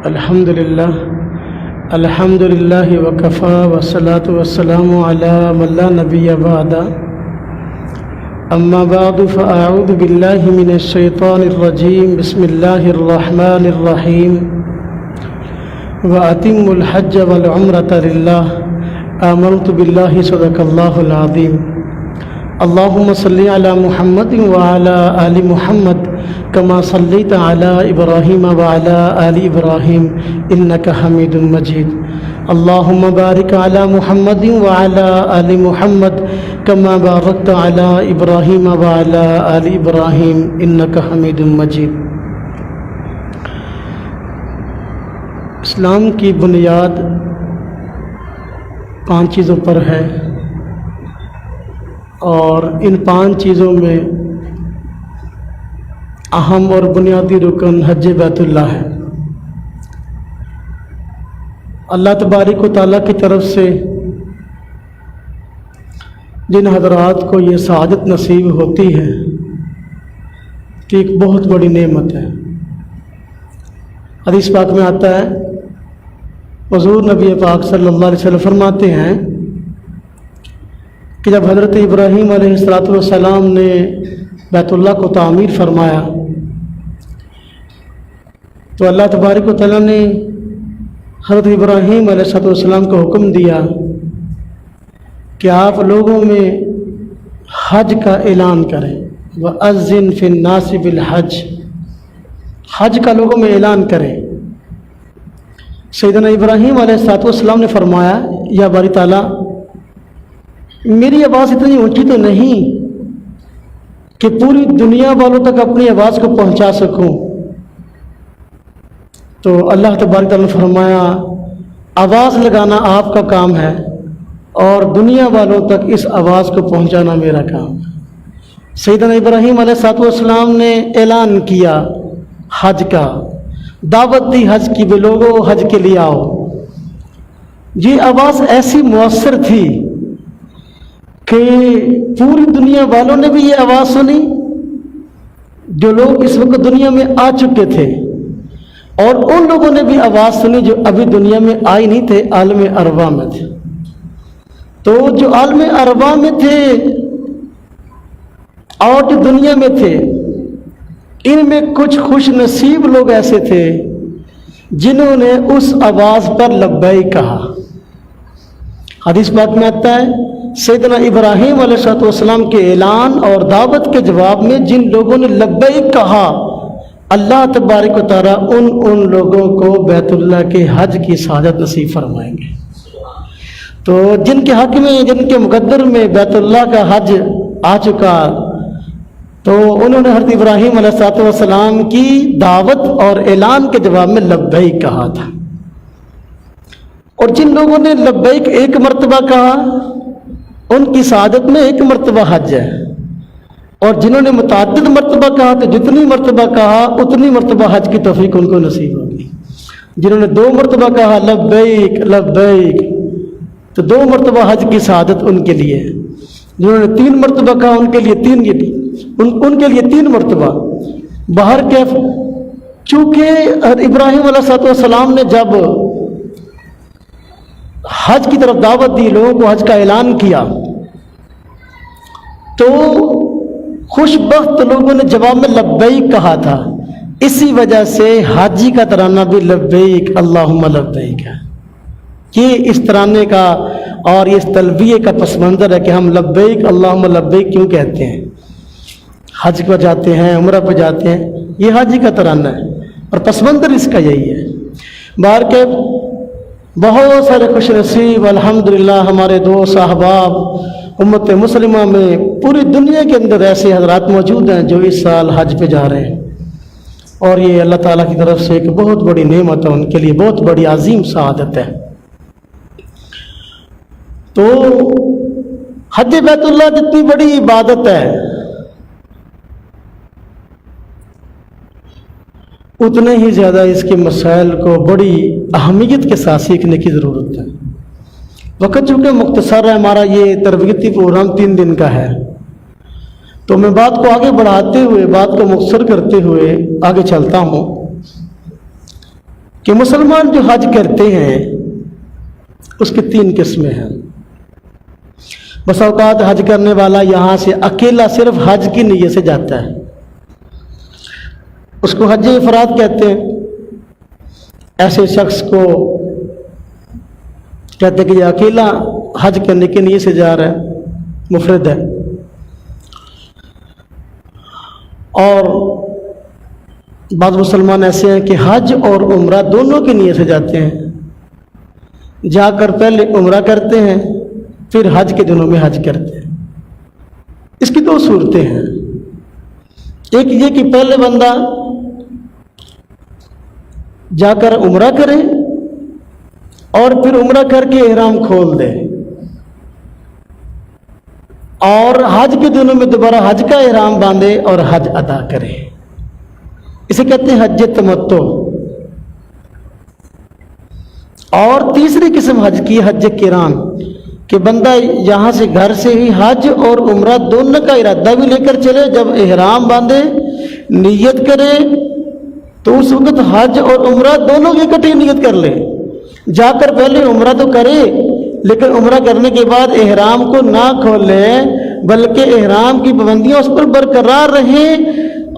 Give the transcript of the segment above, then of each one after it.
الحمد للہ وکفا والصلاة والسلام علی من لا نبی بعد اما بعد فاعوذ باللہ من الشیطان الرجیم بسم اللہ الرحمن الرحیم واتموا الحج والعمرة للہ آمنت باللہ صدق اللہ العظیم اللہم صلی علی محمد وعلی آل محمد کما صلیت علی ابراہیم وعلی آل ابراہیم انک حمید مجید اللہم بارک علی محمد وعلی آل محمد کما بارکت علی ابراہیم وعلی آل ابراہیم انک حمید مجید۔ اسلام کی بنیاد 5 چیزوں پر ہے اور ان 5 چیزوں میں اہم اور بنیادی رکن حج بیت اللہ ہے۔ اللہ تبارک و تعالیٰ کی طرف سے جن حضرات کو یہ سعادت نصیب ہوتی ہے کہ ایک بہت بڑی نعمت ہے۔ حدیث پاک میں آتا ہے، حضور نبی پاک صلی اللہ علیہ وسلم فرماتے ہیں کہ جب حضرت ابراہیم علیہ السلام نے بیت اللہ کو تعمیر فرمایا تو اللہ تبارک و تعالیٰ نے حضرت ابراہیم علیہ السلام کو حکم دیا کہ آپ لوگوں میں حج کا اعلان کریں، وَأَذِّن فِي النَّاسِ بِالْحَجِّ، حج کا لوگوں میں اعلان کریں۔ سیدنا ابراہیم علیہ السلام نے فرمایا، یا باری تعالیٰ میری آواز اتنی اونچی تو نہیں کہ پوری دنیا والوں تک اپنی آواز کو پہنچا سکوں۔ تو اللہ تبارک تعالیٰ نے فرمایا، آواز لگانا آپ کا کام ہے اور دنیا والوں تک اس آواز کو پہنچانا میرا کام ہے۔ سیدنا ابراہیم علیہ السلام نے اعلان کیا حج کا، دعوت دی حج کی، بے لوگوں حج کے لیے آؤ۔ یہ آواز ایسی مؤثر تھی کہ پوری دنیا والوں نے بھی یہ آواز سنی جو لوگ اس وقت دنیا میں آ چکے تھے، اور ان لوگوں نے بھی آواز سنی جو ابھی دنیا میں آئے نہیں تھے، عالم ارواح میں تھے۔ تو جو عالم ارواح میں تھے اور جو دنیا میں تھے، ان میں کچھ خوش نصیب لوگ ایسے تھے جنہوں نے اس آواز پر لبیک کہا۔ حدیث پاک میں آتا ہے، سیدنا ابراہیم علیہ السلام کے اعلان اور دعوت کے جواب میں جن لوگوں نے لبیک کہا، اللہ تبارک و تعالیٰ ان لوگوں کو بیت اللہ کے حج کی سعادت نصیب فرمائیں گے۔ تو جن کے حق میں، جن کے مقدر میں بیت اللہ کا حج آ چکا، تو انہوں نے حضرت ابراہیم علیہ السلام کی دعوت اور اعلان کے جواب میں لبیک کہا تھا۔ اور جن لوگوں نے لبیک ایک مرتبہ کہا، ان کی سعادت میں ایک مرتبہ حج ہے، اور جنہوں نے متعدد مرتبہ کہا تو جتنی مرتبہ کہا اتنی مرتبہ حج کی توفیق ان کو نصیب ہوگی۔ جنہوں نے 2 مرتبہ کہا لبیک لبیک، تو 2 مرتبہ حج کی سعادت ان کے لیے ہے۔ جنہوں نے 3 مرتبہ کہا ان کے لیے 3 مرتبہ۔ باہر کیف، چونکہ ابراہیم علیہ السلام نے جب حج کی طرف دعوت دی، لوگوں کو حج کا اعلان کیا، تو خوش بخت لوگوں نے جواب میں لبیک کہا تھا۔ اسی وجہ سے حاجی کا ترانہ بھی لبیک اللہم لبیک ہے۔ یہ اس ترانے کا اور اس تلبیہ کا پس منظر ہے کہ ہم لبیک اللہم لبیک کیوں کہتے ہیں۔ حج پر جاتے ہیں، عمرہ پہ جاتے ہیں، یہ حاجی کا ترانہ ہے اور پس منظر اس کا یہی ہے۔ باہر کے بہت سارے خوش نصیب الحمدللہ ہمارے دوست احباب امت مسلمہ میں پوری دنیا کے اندر ایسے حضرات موجود ہیں جو اس سال حج پہ جا رہے ہیں، اور یہ اللہ تعالیٰ کی طرف سے ایک بہت بڑی نعمت ہے، ان کے لیے بہت بڑی عظیم سعادت ہے۔ تو حج بیت اللہ جتنی بڑی عبادت ہے، اتنے ہی زیادہ اس کے مسائل کو بڑی اہمیت کے ساتھ سیکھنے کی ضرورت ہے۔ وقت چونکہ مختصر ہے، ہمارا یہ تربیتی پروگرام 3 دن کا ہے، تو میں بات کو آگے بڑھاتے ہوئے، بات کو مختصر کرتے ہوئے آگے چلتا ہوں کہ مسلمان جو حج کرتے ہیں اس کی 3 قسمیں ہیں. بس اوقات حج کرنے والا یہاں سے اکیلا صرف حج کی نیت سے جاتا ہے، اس کو حج افراد کہتے ہیں. ایسے شخص کو کہتے ہیں کہ یہ اکیلا حج کرنے کی نیت سے جا رہا ہے، مفرد ہے. اور بعض مسلمان ایسے ہیں کہ حج اور عمرہ دونوں کی نیت سے جاتے ہیں، جا کر پہلے عمرہ کرتے ہیں پھر حج کے دنوں میں حج کرتے ہیں. اس کی 2 صورتیں ہیں. ایک یہ کہ پہلے بندہ جا کر عمرہ کرے اور پھر عمرہ کر کے احرام کھول دے اور حج کے دنوں میں دوبارہ حج کا احرام باندھے اور حج ادا کرے. اسے کہتے ہیں حج تمتع. اور تیسری قسم حج کی حج قران، کہ بندہ یہاں سے گھر سے ہی حج اور عمرہ دونوں کا ارادہ بھی لے کر چلے، جب احرام باندھے نیت کرے تو اس وقت حج اور عمرہ دونوں کی اکٹھی نیت کر لے. جا کر پہلے عمرہ تو کرے لیکن عمرہ کرنے کے بعد احرام کو نہ کھولے بلکہ احرام کی پابندیاں اس پر برقرار رہیں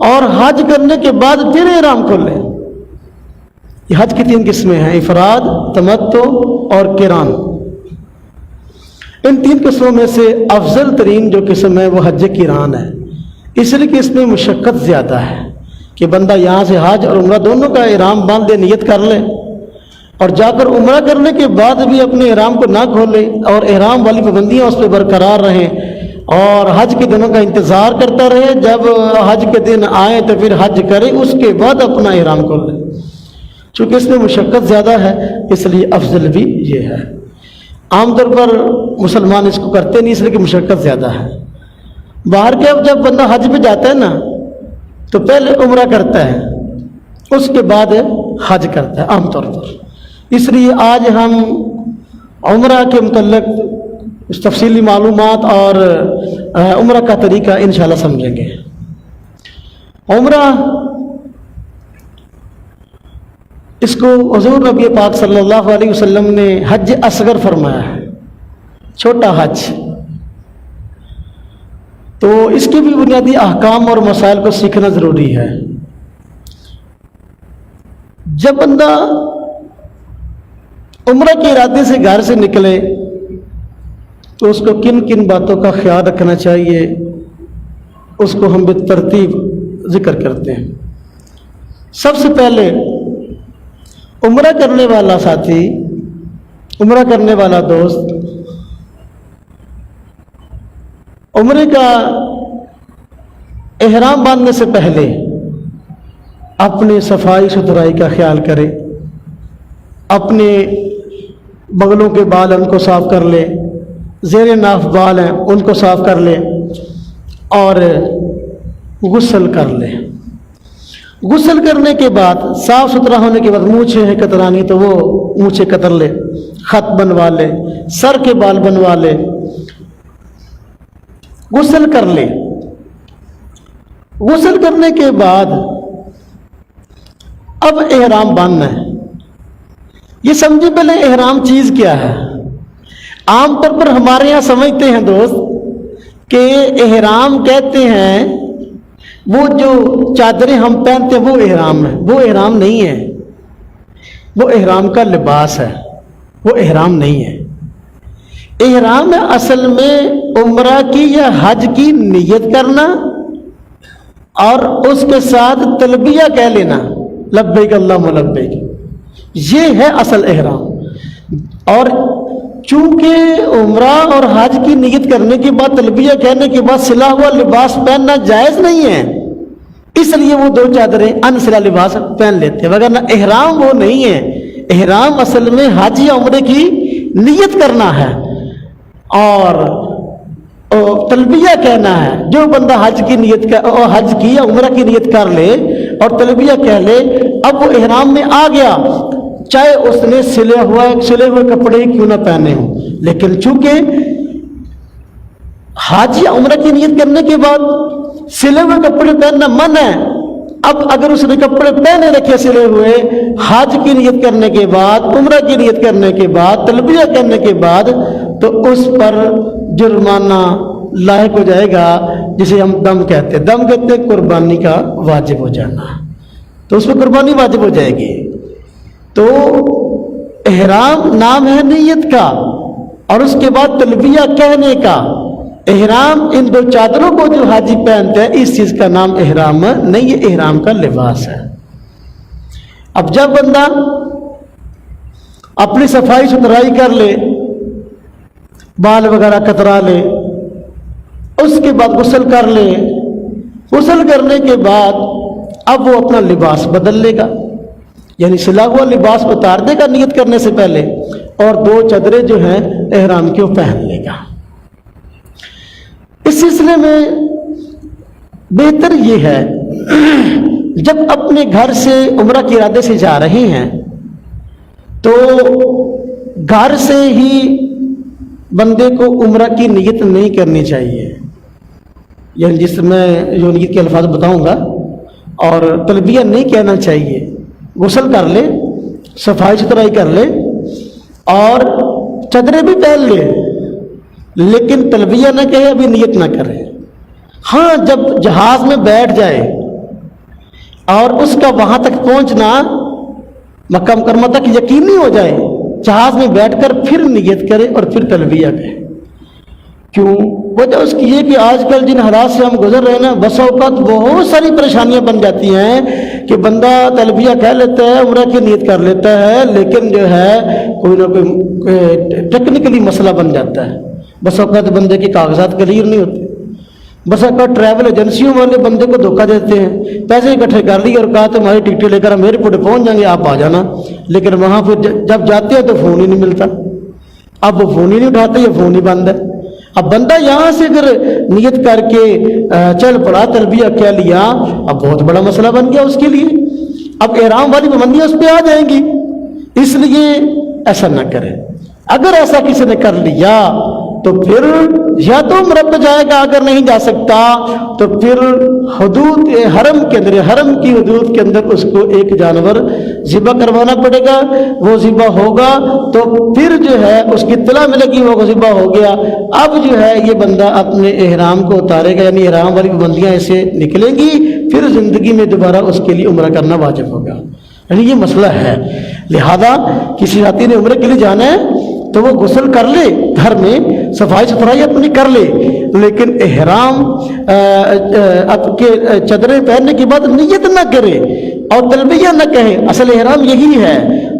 اور حج کرنے کے بعد پھر احرام کھولے. یہ حج کی 3 قسمیں ہیں، افراد، تمتع اور قران. ان 3 قسموں میں سے افضل ترین جو قسم ہے وہ حج قران ہے، اس لیے کہ اس میں مشقت زیادہ ہے کہ بندہ یہاں سے حج اور عمرہ دونوں کا احرام باندھ دے، نیت کر لے اور جا کر عمرہ کرنے کے بعد بھی اپنے احرام کو نہ کھولے اور احرام والی پابندیاں اس پہ برقرار رہیں اور حج کے دنوں کا انتظار کرتا رہے، جب حج کے دن آئے تو پھر حج کرے، اس کے بعد اپنا احرام کھول لے. چونکہ اس میں مشقت زیادہ ہے اس لیے افضل بھی یہ ہے. عام طور پر مسلمان اس کو کرتے نہیں اس لیے کہ مشقت زیادہ ہے. باہر کے اب جب بندہ حج پہ جاتا ہے نا تو پہلے عمرہ کرتا ہے اس کے بعد حج کرتا ہے عام طور پر. اس لیے آج ہم عمرہ کے متعلق تفصیلی معلومات اور عمرہ کا طریقہ انشاءاللہ سمجھیں گے. عمرہ اس کو حضور نبی پاک صلی اللہ علیہ وسلم نے حج اصغر فرمایا ہے، چھوٹا حج. تو اس کے بھی بنیادی احکام اور مسائل کو سیکھنا ضروری ہے. جب بندہ عمرہ کے ارادے سے گھر سے نکلے تو اس کو کن کن باتوں کا خیال رکھنا چاہیے اس کو ہم بالترتیب ذکر کرتے ہیں. سب سے پہلے عمرہ کرنے والا ساتھی، عمرہ کرنے والا دوست عمرے کا احرام باندھنے سے پہلے اپنے صفائی ستھرائی کا خیال کرے، اپنے بغلوں کے بال ان کو صاف کر لے، زیر ناف بال ہیں ان کو صاف کر لے اور غسل کر لے. غسل کرنے کے بعد صاف ستھرا ہونے کے بعد مونچھیں ہیں کترانی تو وہ مونچھیں کتر لے، خط بنوا لے، سر کے بال بنوا لے، غسل کر لے. غسل کرنے کے بعد اب احرام باندھنا ہے. یہ سمجھے پہلے احرام چیز کیا ہے. عام طور پر ہمارے یہاں سمجھتے ہیں دوست کہ احرام کہتے ہیں وہ جو چادریں ہم پہنتے ہیں وہ احرام ہے. وہ احرام نہیں ہے، وہ احرام کا لباس ہے، وہ احرام نہیں ہے. احرام ہے اصل میں عمرہ کی یا حج کی نیت کرنا اور اس کے ساتھ تلبیہ کہہ لینا، لبیک اللہم لبیک. یہ ہے اصل احرام. اور چونکہ عمرہ اور حج کی نیت کرنے کے بعد تلبیہ کہنے کے بعد سلا ہوا لباس پہننا جائز نہیں ہے، اس لیے وہ 2 چادریں انسلا لباس پہن لیتے ہیں، وگرنہ احرام وہ نہیں ہے. احرام اصل میں حج یا عمرے کی نیت کرنا ہے اور تلبیہ کہنا ہے. جو بندہ حج کی نیت حج کی یا عمرہ کی نیت کر لے اور تلبیہ کہہ لے، اب وہ احرام میں آ گیا، چاہے اس نے سلے ہوئے کپڑے کیوں نہ پہنے ہوں. لیکن چونکہ حج یا عمرہ کی نیت کرنے کے بعد سلے ہوئے کپڑے پہننا منع ہے اب اگر اس نے کپڑے پہنے رکھے سلے ہوئے، حج کی نیت کرنے کے بعد، عمرہ کی نیت کرنے کے بعد، تلبیہ کرنے کے بعد، تو اس پر جرمانہ لاحق ہو جائے گا، جسے ہم دم کہتے ہیں۔ دم کہتے ہیں قربانی کا واجب ہو جانا، تو اس میں قربانی واجب ہو جائے گی۔ تو احرام نام ہے نیت کا، اور اس کے بعد تلبیہ کہنے کا۔ احرام ان دو چادروں کو جو حاجی پہنتے ہیں، اس چیز کا نام احرام نہیں، یہ احرام کا لباس ہے۔ اب جب بندہ اپنی صفائی ستھرائی کر لے، بال وغیرہ کترا لے، اس کے بعد غسل کر لے، غسل کرنے کے بعد اب وہ اپنا لباس بدل لے گا، یعنی سلا ہوا لباس اتار دے گا نیت کرنے سے پہلے، اور دو چادریں جو ہیں احرام کی وہ پہن لے گا۔ اس سلسلے میں بہتر یہ ہے، جب اپنے گھر سے عمرہ کے ارادے سے جا رہے ہیں تو گھر سے ہی بندے کو عمرہ کی نیت نہیں کرنی چاہیے، یعنی جس میں جو نیت کے الفاظ بتاؤں گا، اور تلبیہ نہیں کہنا چاہیے۔ غسل کر لے، صفائی ستھرائی کر لے، اور چادریں بھی پہن لے، لیکن تلبیہ نہ کہے، ابھی نیت نہ کرے۔ ہاں، جب جہاز میں بیٹھ جائے اور اس کا وہاں تک پہنچنا مکہ مکرمہ تک یقینی ہو جائے، جہاز میں بیٹھ کر پھر نیت کرے اور پھر تلبیہ کہے۔ کیوں؟ وجہ اس کی یہ کہ آج کل جن حالات سے ہم گزر رہے ہیں نا، بس اوقات بہت ساری پریشانیاں بن جاتی ہیں کہ بندہ تلبیہ کہہ لیتا ہے، عمرہ کی نیت کر لیتا ہے، لیکن جو ہے کوئی نہ کوئی ٹیکنیکلی مسئلہ بن جاتا ہے۔ بس اوقات بندے کے کاغذات کلیئر نہیں ہوتے، بس اوقات ٹریول ایجنسیوں والے بندے کو دھوکہ دیتے ہیں، پیسے اکٹھے کر لیے اور کہا تمہاری ٹکٹیں لے کر ہم ایئرپورٹ پہنچ جائیں گے، آپ آ جانا، لیکن وہاں پھر جب جاتے ہیں تو فون ہی نہیں ملتا۔ اب وہ فون ہی نہیں اٹھاتے، یہ فون ہی بند ہے۔ اب بندہ یہاں سے اگر نیت کر کے چل پڑا، تلبیہ کہہ لیا، اب بہت بڑا مسئلہ بن گیا اس کے لیے، اب احرام والی پابندیاں اس پہ آ جائیں گی، اس لیے ایسا نہ کرے۔ اگر ایسا کسی نے کر لیا تو پھر یا تو عمرہ پہ جائے گا، اگر نہیں جا سکتا تو پھر حدود حرم کے اندر، حرم کی حدود کے اندر اس کو ایک جانور ذبح کروانا پڑے گا، وہ ذبح ہوگا تو پھر جو ہے اس کی اطلاع ملے گی وہ ذبح ہو گیا۔ اب جو ہے یہ بندہ اپنے احرام کو اتارے گا، یعنی احرام والی پابندیاں اسے نکلیں گی، پھر زندگی میں دوبارہ اس کے لیے عمرہ کرنا واجب ہوگا۔ یعنی یہ مسئلہ ہے، لہذا کسی ساتھی نے عمرے کے لیے جانا ہے تو وہ غسل کر لے، گھر میں صفائی ستھرائی اپنی کر لے، لیکن احرام اب کے چادریں پہننے کے بعد نیت نہ کرے اور تلبیہ نہ کہے۔ اصل احرام یہی ہے،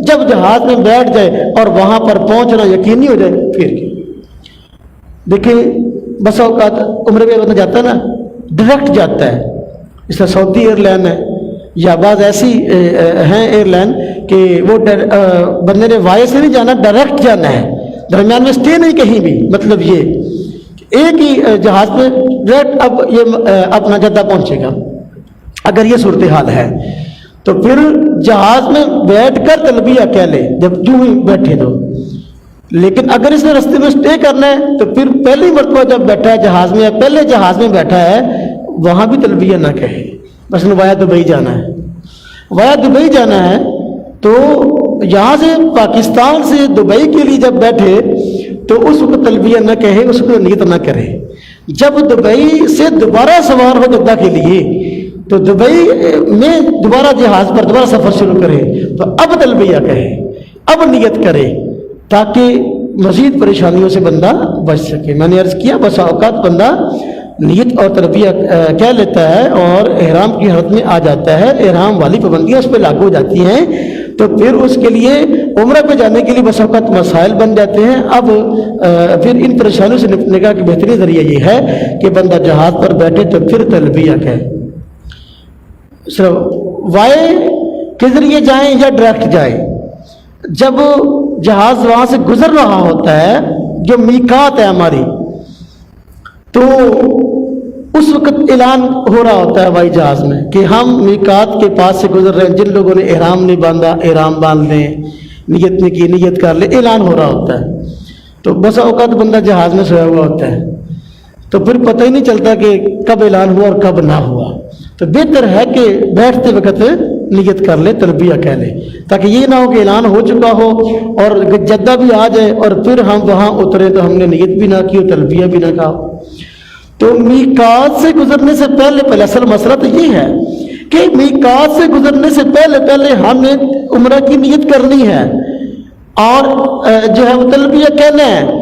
جب جہاز میں بیٹھ جائے اور وہاں پر پہنچنا یقینی ہو جائے پھر۔ دیکھیں بس اوقات عمرے میں بندہ جاتا ہے نا، ڈائریکٹ جاتا ہے، اس طرح سعودی ایئر لائن ہے یا بعض ایسی ہیں ایئر لائن کہ وہ بندے نے وائے سے نہیں جانا، ڈائریکٹ جانا ہے، درمیان میں اسٹے نہیں کہیں بھی۔ مطلب یہ ایک ہی جہاز میں ڈائریکٹ اب یہ اپنا جدہ پہنچے گا۔ اگر یہ صورتحال ہے تو پھر جہاز میں بیٹھ کر تلبیہ کہہ لے جب جو ہی بیٹھے تو، لیکن اگر اس نے رستے میں اسٹے کرنا ہے تو پھر پہلی مرتبہ جب بیٹھا ہے جہاز میں یا پہلے جہاز میں بیٹھا ہے وہاں بھی تلبیہ نہ کہے۔ مثلا وایا دبئی جانا ہے، وایا دبئی جانا ہے تو یہاں سے پاکستان سے دبئی کے لیے جب بیٹھے تو اس وقت تلبیہ نہ کہے، اس کو نیت نہ کرے۔ جب دبئی سے دوبارہ سوار ہو جدہ کے لیے تو دبئی میں دوبارہ جہاز پر دوبارہ سفر شروع کرے تو اب تلبیہ کہے، اب نیت کرے، تاکہ مزید پریشانیوں سے بندہ بچ سکے۔ میں نے عرض کیا بس اوقات بندہ نیت اور تلبیہ کہہ لیتا ہے اور احرام کی حالت میں آ جاتا ہے، احرام والی پابندیاں اس پہ لاگو ہو جاتی ہیں، تو پھر اس کے لیے عمرہ پہ جانے کے لیے بس اوقات مسائل بن جاتے ہیں۔ اب پھر ان پریشانیوں سے نپٹنے کا بہترین ذریعہ یہ ہے کہ بندہ جہاز پر بیٹھے تو پھر تلبیہ کہے۔ صرف وائے کے ذریعے جائیں یا ڈائریکٹ جائیں، جب جہاز وہاں سے گزر رہا ہوتا ہے، جو میقات ہے ہماری، تو اس وقت اعلان ہو رہا ہوتا ہے ہوائی جہاز میں کہ ہم میقات کے پاس سے گزر رہے ہیں، جن لوگوں نے احرام نہیں باندھا احرام باندھ لیں، نیت نہیں کی نیت کر لیں، اعلان ہو رہا ہوتا ہے۔ تو بس اوقات بندہ جہاز میں سویا ہوا ہوتا ہے تو پھر پتہ ہی نہیں چلتا کہ کب اعلان ہوا اور کب نہ ہوا، تو بہتر ہے کہ بیٹھتے وقت نیت کر لے، تلبیہ کہہ لے، تاکہ یہ نہ ہو کہ اعلان ہو چکا ہو اور جدہ بھی آ جائے اور پھر ہم وہاں اترے تو ہم نے نیت بھی نہ کی اور تلبیہ بھی نہ کہا۔ تو میقات سے گزرنے سے پہلے اصل مسئلہ تو یہ ہے کہ میقات سے گزرنے سے پہلے ہم نے عمرہ کی نیت کرنی ہے اور جو ہے وہ تلبیہ کہنا ہے۔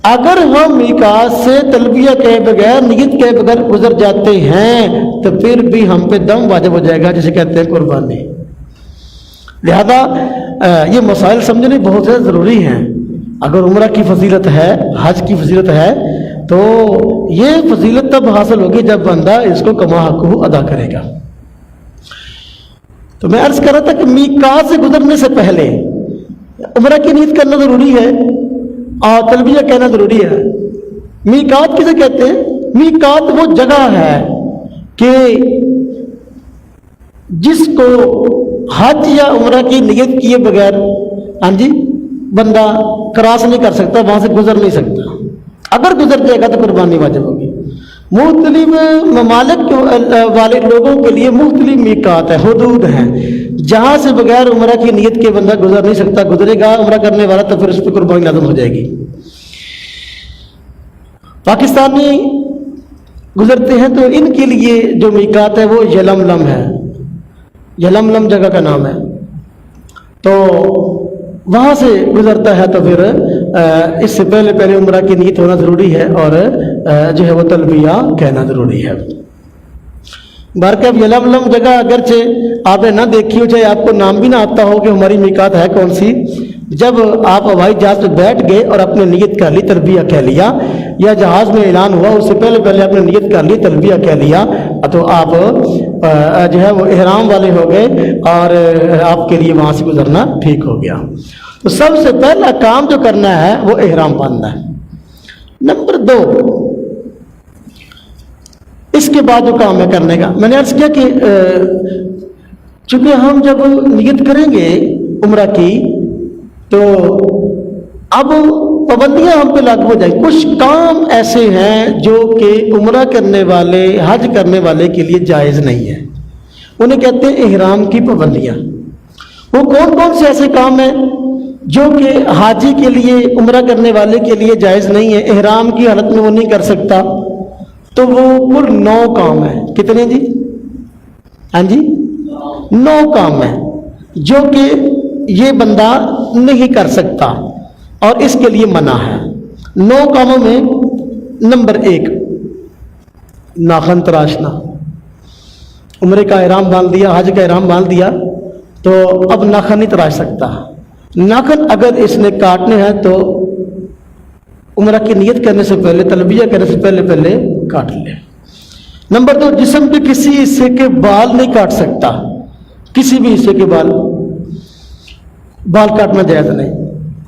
اگر ہم میقات سے تلبیہ کہے بغیر، نیت کہے بغیر گزر جاتے ہیں تو پھر بھی ہم پہ دم واجب ہو جائے گا، جسے کہتے ہیں قربانی۔ لہذا یہ مسائل سمجھنے بہت زیادہ ضروری ہیں۔ اگر عمرہ کی فضیلت ہے، حج کی فضیلت ہے، تو یہ فضیلت تب حاصل ہوگی جب بندہ اس کو کما حقہ ادا کرے گا۔ تو میں عرض کر رہا تھا کہ میقات سے گزرنے سے پہلے عمرہ کی نیت کرنا ضروری ہے اور تلبیہ کہنا ضروری ہے۔ میقات کسے کہتے ہیں؟ میقات وہ جگہ ہے کہ جس کو حج یا عمرہ کی نیت کیے بغیر بندہ کراس نہیں کر سکتا، وہاں سے گزر نہیں سکتا۔ اگر گزر جائے گا تو قربانی واجب ہوگی۔ مختلف ممالک والے لوگوں کے لیے مختلف میقات ہے، حدود ہیں، جہاں سے بغیر عمرہ کی نیت کے بندہ گزر نہیں سکتا۔ گزرے گا عمرہ کرنے والا تو پھر اس پہ قربانی لازم ہو جائے گی۔ پاکستانی گزرتے ہیں تو ان کے لیے جو میقات ہے وہ یلملم ہے، یلملم جگہ کا نام ہے۔ تو وہاں سے گزرتا ہے تو پھر اس سے پہلے عمرہ کی نیت ہونا ضروری ہے اور جو ہے وہ تلبیہ کہنا ضروری ہے۔ بارکہ یلملم جگہ اگرچہ آپ نے نہ دیکھی ہو، چاہے آپ کو نام بھی نہ آتا ہو کہ ہماری میقات ہے کون سی، جب آپ ہوائی جہاز پہ بیٹھ گئے اور اپنے نیت کر لی، تلبیہ کہہ لیا، یا جہاز میں اعلان ہوا اس سے پہلے آپ نے نیت کر لی، تلبیہ کہہ لیا، تو آپ جو ہے وہ احرام والے ہو گئے اور آپ کے لیے وہاں سے گزرنا ٹھیک ہو گیا۔ تو سب سے پہلا کام جو کرنا ہے وہ احرام باندھنا ہے۔ نمبر 2، اس کے بعد جو کام ہے کرنے کا، میں نے عرض کیا کہ چونکہ ہم جب نیت کریں گے عمرہ کی تو اب پابندیاں ہم پہ لاگو ہو جائیں۔ کچھ کام ایسے ہیں جو کہ عمرہ کرنے والے، حج کرنے والے کے لیے جائز نہیں ہے، انہیں کہتے ہیں احرام کی پابندیاں۔ وہ کون سے ایسے کام ہیں جو کہ حاجی کے لیے، عمرہ کرنے والے کے لیے جائز نہیں ہے، احرام کی حالت میں وہ نہیں کر سکتا؟ تو وہ کل 9 کام ہیں۔ کتنے جی؟ 9 کام ہیں جو کہ یہ بندہ نہیں کر سکتا اور اس کے لیے منع ہے۔ 9 کاموں میں نمبر 1، ناخن تراشنا۔ عمرے کا احرام باندھ دیا، حج کا احرام باندھ دیا تو اب ناخن نہیں تراش سکتا۔ ناخن اگر اس نے کاٹنے ہیں تو عمرہ کی نیت کرنے سے پہلے، تلبیہ کرنے سے پہلے کاٹ لے۔ نمبر 2، جسم کے کسی حصے کے بال نہیں کاٹ سکتا، کسی بھی حصے کے بال کاٹنا جائز نہیں۔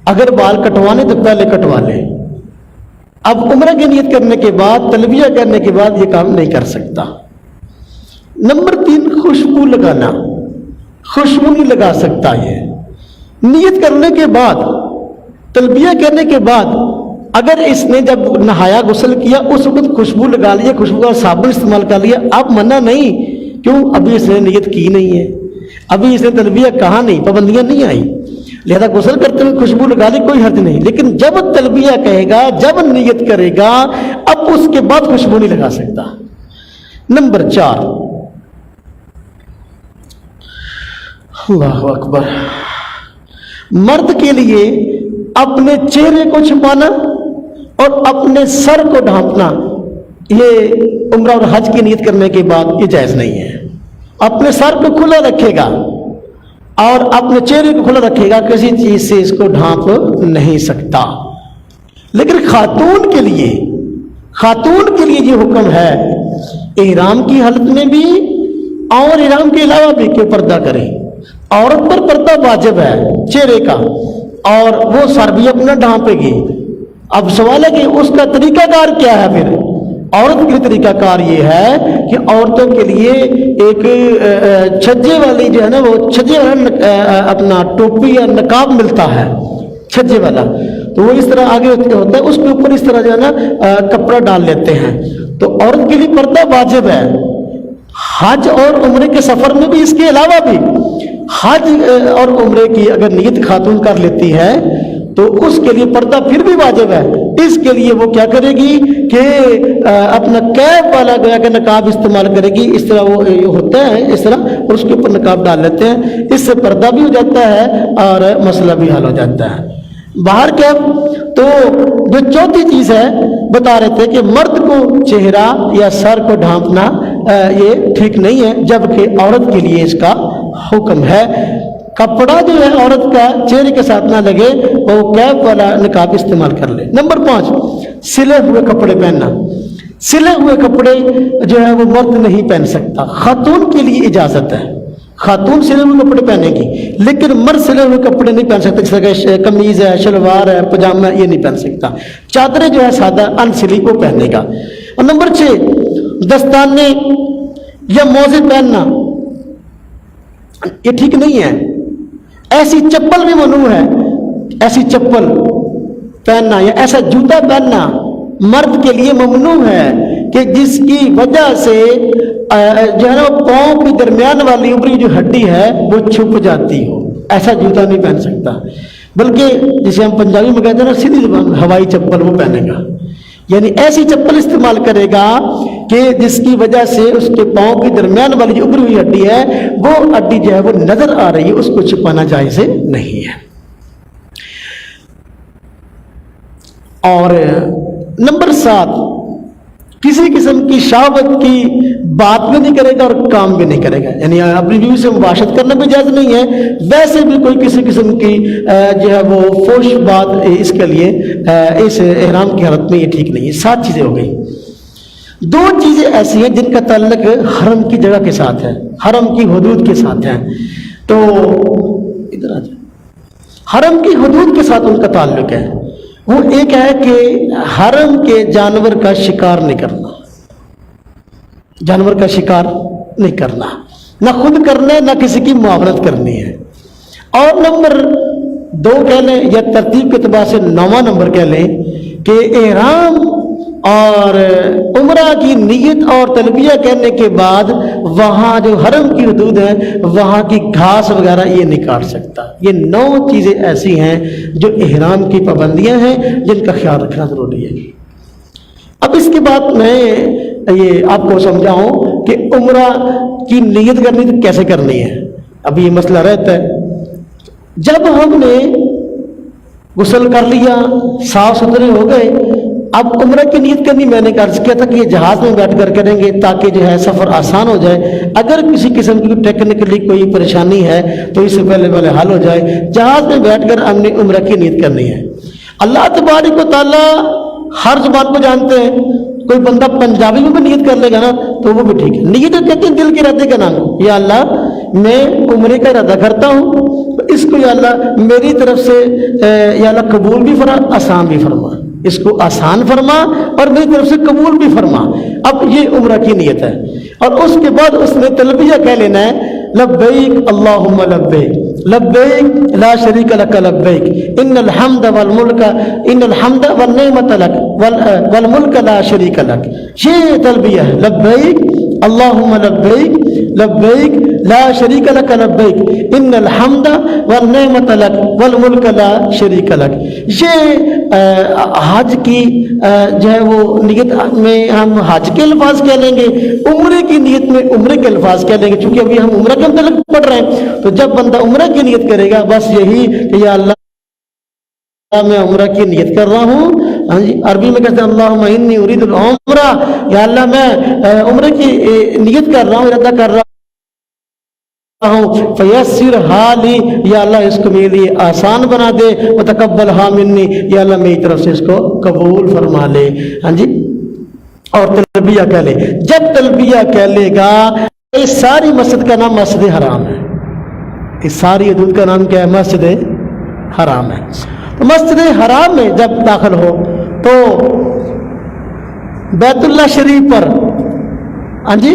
اگر بال کٹوانے تو پہلے کٹوا لے۔ اب عمرہ کی نیت کرنے کے بعد، تلبیہ کرنے کے بعد یہ کام نہیں کر سکتا۔ نمبر 3، خوشبو لگانا، خوشبو نہیں لگا سکتا۔ یہ نیت کرنے کے بعد، تلبیہ کرنے کے بعد اگر اس نے جب نہایا، غسل کیا، اس وقت خوشبو لگا لیا، خوشبو کا صابن استعمال کر لیا، اب منع نہیں۔ کیوں؟ ابھی اس نے نیت کی نہیں ہے، ابھی اس نے تلبیہ کہا نہیں، پابندیاں نہیں آئی، لہذا غسل کرتے ہوئے خوشبو لگا لی، کوئی حرج نہیں۔ لیکن جب تلبیہ کہے گا، جب نیت کرے گا، اب اس کے بعد خوشبو نہیں لگا سکتا۔ نمبر 4، اللہ اکبر، مرد کے لیے اپنے چہرے کو چھپانا اور اپنے سر کو ڈھانپنا، یہ عمرہ اور حج کی نیت کرنے کے بعد یہ جائز نہیں ہے۔ اپنے سر کو کھلا رکھے گا اور اپنے چہرے کو کھلا رکھے گا، کسی چیز سے اس کو ڈھانپ نہیں سکتا۔ لیکن خاتون کے لیے یہ حکم ہے احرام کی حالت میں بھی اور احرام کے علاوہ بھی کہ پردہ کرے۔ عورت پر پردہ واجب ہے چہرے کا، اور وہ سر بھی اپنا ڈھانپے گی۔ اب سوال ہے کہ اس کا طریقہ کار کیا ہے؟ پھر عورت کے طریقہ کار یہ ہے کہ عورتوں کے لیے ایک چھجے والی جو ہے نا، وہ چھجے والا اپنا ٹوپی یا نقاب ملتا ہے، چھجے والا، تو وہ اس طرح آگے ہوتا ہے، اس کے اوپر اس طرح جو ہے نا کپڑا ڈال لیتے ہیں۔ تو عورت کے لیے پردہ واجب ہے۔ حج اور عمرے کے سفر میں بھی اس کے علاوہ بھی حج اور عمرے کی اگر نیت خاتون کر لیتی ہے تو اس کے لیے پردہ پھر بھی واجب ہے. اس کے لیے وہ کیا کرے گی کہ اپنا کیپ والا گویا کہ نقاب استعمال کرے گی. اس طرح وہ ہوتا ہے اس طرح, اور اس کے اوپر نقاب ڈال لیتے ہیں. اس سے پردہ بھی ہو جاتا ہے اور مسئلہ بھی حل ہو جاتا ہے. باہر کیا تو جو چوتھی چیز ہے بتا رہے تھے کہ مرد کو چہرہ یا سر کو ڈھانپنا یہ ٹھیک نہیں ہے, جبکہ عورت کے لیے اس کا حکم ہے. کپڑا جو ہے عورت کا چہرے کے ساتھ نہ لگے, وہ کیپ والا نقاب استعمال کر لے. نمبر 5, سلے ہوئے کپڑے پہننا. سلے ہوئے کپڑے جو ہے وہ مرد نہیں پہن سکتا. خاتون کے لیے اجازت ہے, خاتون سلے ہوئے کپڑے پہنے گی, لیکن مرد سلے ہوئے کپڑے نہیں پہن سکتا. جس طرح قمیض ہے, شلوار ہے, پاجامہ, یہ نہیں پہن سکتا. چادریں جو ہے سادہ ان سلی وہ پہنے گا. اور نمبر 6, دستانے یا موزے پہننا یہ ٹھیک نہیں ہے. ایسی چپل بھی ممنوع ہے, ایسی چپل پہننا یا ایسا جوتا پہننا مرد کے لیے ممنوع ہے کہ جس کی وجہ سے جو ہے نا پاؤں کے درمیان والی اوپری جو ہڈی ہے وہ چھپ جاتی ہو. ایسا جوتا نہیں پہن سکتا, بلکہ جسے ہم پنجابی میں کہتے ہیں نا سیدھی زبان ہوائی چپل وہ پہنے گا. یعنی ایسی چپل استعمال کرے گا کہ جس کی وجہ سے اس کے پاؤں کے درمیان والی جو ابری ہوئی ہڈی ہے وہ ہڈی جو ہے وہ نظر آ رہی ہے, اس کو چھپانا جائز نہیں ہے. اور نمبر 7, کسی قسم کی شہوت کی بات بھی نہیں کرے گا اور کام بھی نہیں کرے گا. یعنی اپنی بیوی سے مباشرت کرنا بھی جائز نہیں ہے, ویسے بھی کوئی کسی قسم کی جو ہے وہ فوش بات اس کے لیے اس احرام کی حالت میں یہ ٹھیک نہیں ہے. 7 چیزیں ہو گئی. 2 چیزیں ایسی ہیں جن کا تعلق حرم کی جگہ کے ساتھ ہے, حرم کی حدود کے ساتھ ہے. تو ادھر آ جائیں, حرم کی حدود کے ساتھ ان کا تعلق ہے. وہ ایک ہے کہ حرم کے جانور کا شکار نہیں کرنا, جانور کا شکار نہیں کرنا, نہ خود کرنا ہے نہ کسی کی معاونت کرنی ہے. اور نمبر 2 کہہ لیں یا ترتیب کے اعتبار سے 9واں نمبر کہہ لیں کہ احرام اور عمرہ کی نیت اور تلبیہ کہنے کے بعد وہاں جو حرم کی حدود ہے وہاں کی گھاس وغیرہ یہ نہیں کاٹ سکتا. یہ 9 چیزیں ایسی ہیں جو احرام کی پابندیاں ہیں جن کا خیال رکھنا ضروری ہے. اب اس کے بعد میں یہ آپ کو سمجھاؤں کہ عمرہ کی نیت کرنی تو کیسے کرنی ہے. اب یہ مسئلہ رہتا ہے, جب ہم نے غسل کر لیا, صاف ستھرے ہو گئے, اب عمرہ کی نیت کرنی میں نے عرض کیا تھا کہ یہ جہاز میں بیٹھ کر کریں گے تاکہ جو ہے سفر آسان ہو جائے. اگر کسی قسم کی ٹیکنیکلی کوئی پریشانی ہے تو اس سے پہلے حل ہو جائے. جہاز میں بیٹھ کر ہم نے عمرہ کی نیت کرنی ہے. اللہ تبارک و تعالیٰ ہر زبان کو جانتے ہیں. کوئی بندہ پنجابی میں بھی نیت کر لے گا نا تو وہ بھی ٹھیک ہے. نیت کہتے ہیں دل کے ارادے کا نام, یا اللہ میں عمرے کا ارادہ کرتا ہوں, اس کو یا اللہ میری طرف سے یا اللہ قبول بھی فرما, آسان بھی فرما. اس کو آسان فرما اور میری طرف سے قبول بھی فرما. اب یہ عمرہ کی نیت ہے. اور اس کے بعد اس نے تلبیہ کہہ لینا ہے, لبیک اللہم لبیک لبیک لا شریک لک لبیک ان الحمد والملک ان الحمد والنعمت لک والملک لا شریک لک. یہ تلبیہ ہے, لبیک اللہم لبیک لبیک لا شریک لک لبیک ان الحمد والنعمت لک والملک لا شریک لک. یہ حج کی جو ہے وہ نیت میں ہم حج کے الفاظ کہہ لیں گے, عمرے کی نیت میں عمرے کے الفاظ کہہ لیں گے. چونکہ ابھی ہم عمرہ کے متعلق پڑھ رہے ہیں, تو جب بندہ عمرہ کی نیت کرے گا بس یہی کہ یا اللہ میں عمرہ کی نیت کر رہا ہوں. ہاں جی, عربی میں کہتے ہیں اللہم انی ارید العمرہ, یا اللہ میں عمرے کی نیت کر رہا ہوں, ارادہ کر رہا ہوں. فیسر حالی, یا اللہ اس کو میرے لیے آسان بنا دے. وتقبلھا منی, یا اللہ میری طرف سے اس کو قبول فرما لے. ہاں جی, اور تلبیہ کہہ لے. جب تلبیہ کہہ لے گا, اس ساری مسجد کا نام مسجد حرام ہے. اس ساری حدود کا نام کیا ہے؟ مسجد حرام ہے. تو مسجد حرام میں جب داخل ہو تو بیت اللہ شریف پر ہاں جی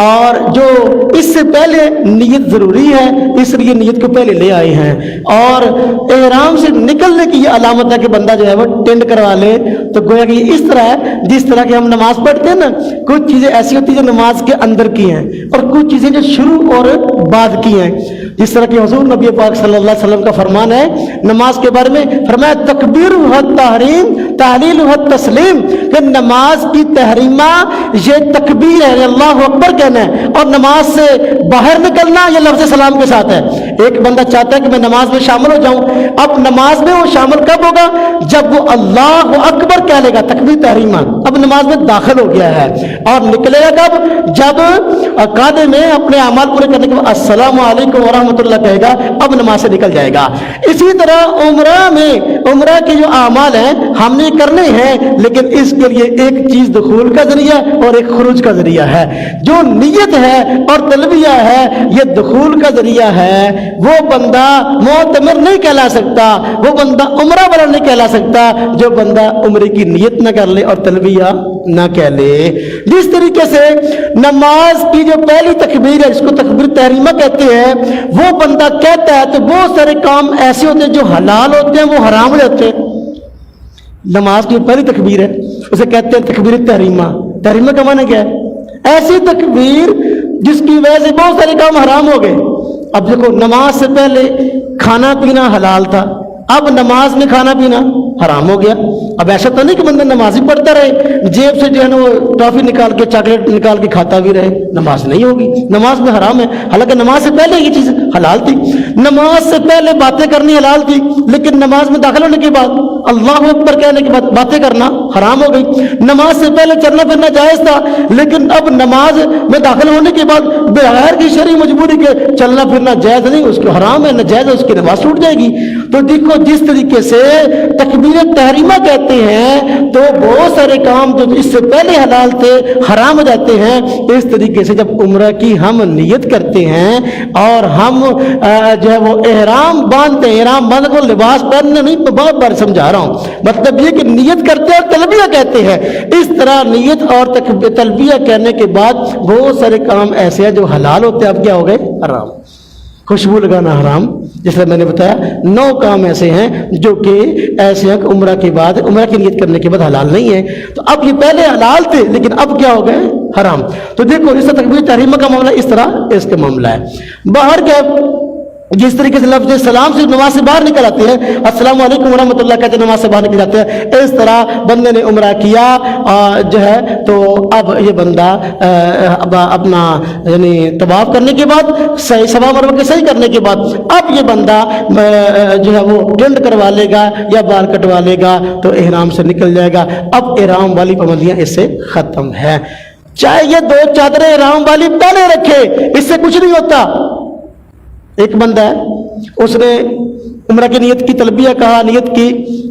اور جو اس سے پہلے نیت ضروری ہے، اس لیے نیت کو پہلے لے آئے ہیں. اور احرام سے نکلنے کی یہ علامت ہے کہ بندہ جو ہے وہ ٹینڈ کروا لے. تو گویا کہ یہ اس طرح ہے جس طرح کہ ہم نماز پڑھتے ہیں نا، کچھ چیزیں ایسی ہوتی ہیں جو نماز کے اندر کی ہیں اور کچھ چیزیں جو شروع اور بعد کی ہیں. جس طرح کہ حضور نبی پاک صلی اللہ علیہ وسلم کا فرمان ہے نماز کے بارے میں، فرمایا تکبیر و تحریم تحلیل و تسلیم، کہ نماز کی تحریمہ یہ تکبیر ہے، اللہ اکبر کہنا ہے، اور نماز سے باہر نکلنا یہ لفظ سلام کے ساتھ ہے. ایک بندہ چاہتا ہے کہ میں نماز میں شامل ہو جاؤں، اب نماز میں وہ شامل کب ہوگا؟ جب وہ اللہ اکبر کہہ لے گا، تکبیر تحریمہ، اب نماز میں داخل ہو گیا ہے. اور نکلے گا کب؟ جب قاعدے میں اپنے اعمال پورے کرنے کے بعد السلام علیکم ورحمۃ اللہ کہے گا، اب نماز سے نکل جائے گا. اسی طرح عمرہ میں عمرہ کے جو اعمال ہیں ہم نے کرنے ہیں، لیکن اس کے لیے ایک چیز دخول کا ذریعہ اور ایک خروج کا ذریعہ ہے. جو نیت ہے اور تلبیہ ہے یہ دخول کا ذریعہ ہے. وہ بندہ معتمر نہیں کہلا سکتا، وہ بندہ عمرہ والا نہیں کہلا سکتا جو بندہ عمرے کی نیت نہ کر لے اور تلبیہ نہ کہہ لے. جس طریقے سے نماز کی جو پہلی تکبیر ہے جس کو تکبیر تحریمہ کہتے ہیں، وہ بندہ کہتا ہے تو بہت سارے کام ایسے ہوتے ہیں جو حلال ہوتے ہیں وہ حرام ہو جاتے ہیں. نماز کی پہلی تکبیر ہے اسے کہتے ہیں تکبیر تحریمہ. تحریمہ کا معنی کیا ہے؟ ایسی تکبیر جس کی وجہ سے بہت سارے کام حرام ہو گئے. اب دیکھو نماز سے پہلے کھانا پینا حلال تھا، اب نماز میں کھانا پینا حرام ہو گیا. اب ایسا تو نہیں کہ بندہ نماز ہی پڑھتا رہے، جیب سے جو ہے نا وہ ٹافی نکال کے چاکلیٹ نکال کے کھاتا بھی رہے، نماز نہیں ہوگی. نماز میں حرام ہے، حالانکہ نماز سے پہلے یہ چیز حلال تھی. نماز سے پہلے باتیں کرنی حلال تھی، لیکن نماز میں داخل ہونے کے بعد اللہ اکبر کہنے کے بعد باتیں کرنا حرام ہو گئی. نماز سے پہلے چلنا پھرنا جائز تھا، لیکن اب نماز میں داخل ہونے کے بعد بغیر کی شرعی مجبوری کے چلنا پھرنا جائز نہیں، اس کو حرام ہے، ناجائز ہے، اس کی نماز ٹوٹ جائے گی. تو دیکھو جس طریقے سے تکبیر تحریمہ کہتے ہیں تو بہت سارے کام جو اس سے پہلے حلال تھے حرام ہو جاتے ہیں. اس طریقے سے جب عمرہ کی ہم نیت کرتے ہیں اور ہم جو ہے وہ احرام باندھتے ہیں، احرام باندھ کو لباس پہننا نہیں، میں بہت بار سمجھا رہا ہوں، مطلب یہ کہ نیت کرتے ہیں اور تلبیہ کہتے ہیں. اس طرح نیت اور تلبیہ کہنے کے بعد بہت سارے کام ایسے ہیں جو حلال ہوتے ہیں، اب کیا ہو گئے؟ حرام. خوشبو لگانا حرام، جس طرح میں نے بتایا 9 کام ایسے ہیں جو کہ ایسے ہیں کہ عمرہ کے بعد عمرہ کی نیت کرنے کے بعد حلال نہیں ہے. تو اب یہ پہلے حلال تھے لیکن اب کیا ہو گئے؟ حرام. تو دیکھو اس طرح تکبیر تحریمہ کا معاملہ اس طرح اس کا معاملہ ہے. باہر کے جس طریقے سے لفظ سلام سے نماز سے باہر نکل آتے ہیں، السلام علیکم ورحمۃ اللہ کہتے ہیں، نماز سے باہر نکل جاتے ہیں. اس طرح بندے نے عمرہ کیا جو ہے تو اب یہ بندہ اپنا یعنی طواف کرنے کے بعد صحیح صفا مروہ کے صحیح کرنے کے بعد اب یہ بندہ جو ہے وہ ٹینڈ کروا لے گا یا بال کٹوا لے گا تو احرام سے نکل جائے گا. اب احرام والی پابندیاں اس سے ختم ہے. چاہے یہ 2 چادریں احرام والی پہلے رکھے، اس سے کچھ نہیں ہوتا. ایک بندہ ہے اس نے عمرہ کی نیت کی، تلبیہ کہا، نیت کی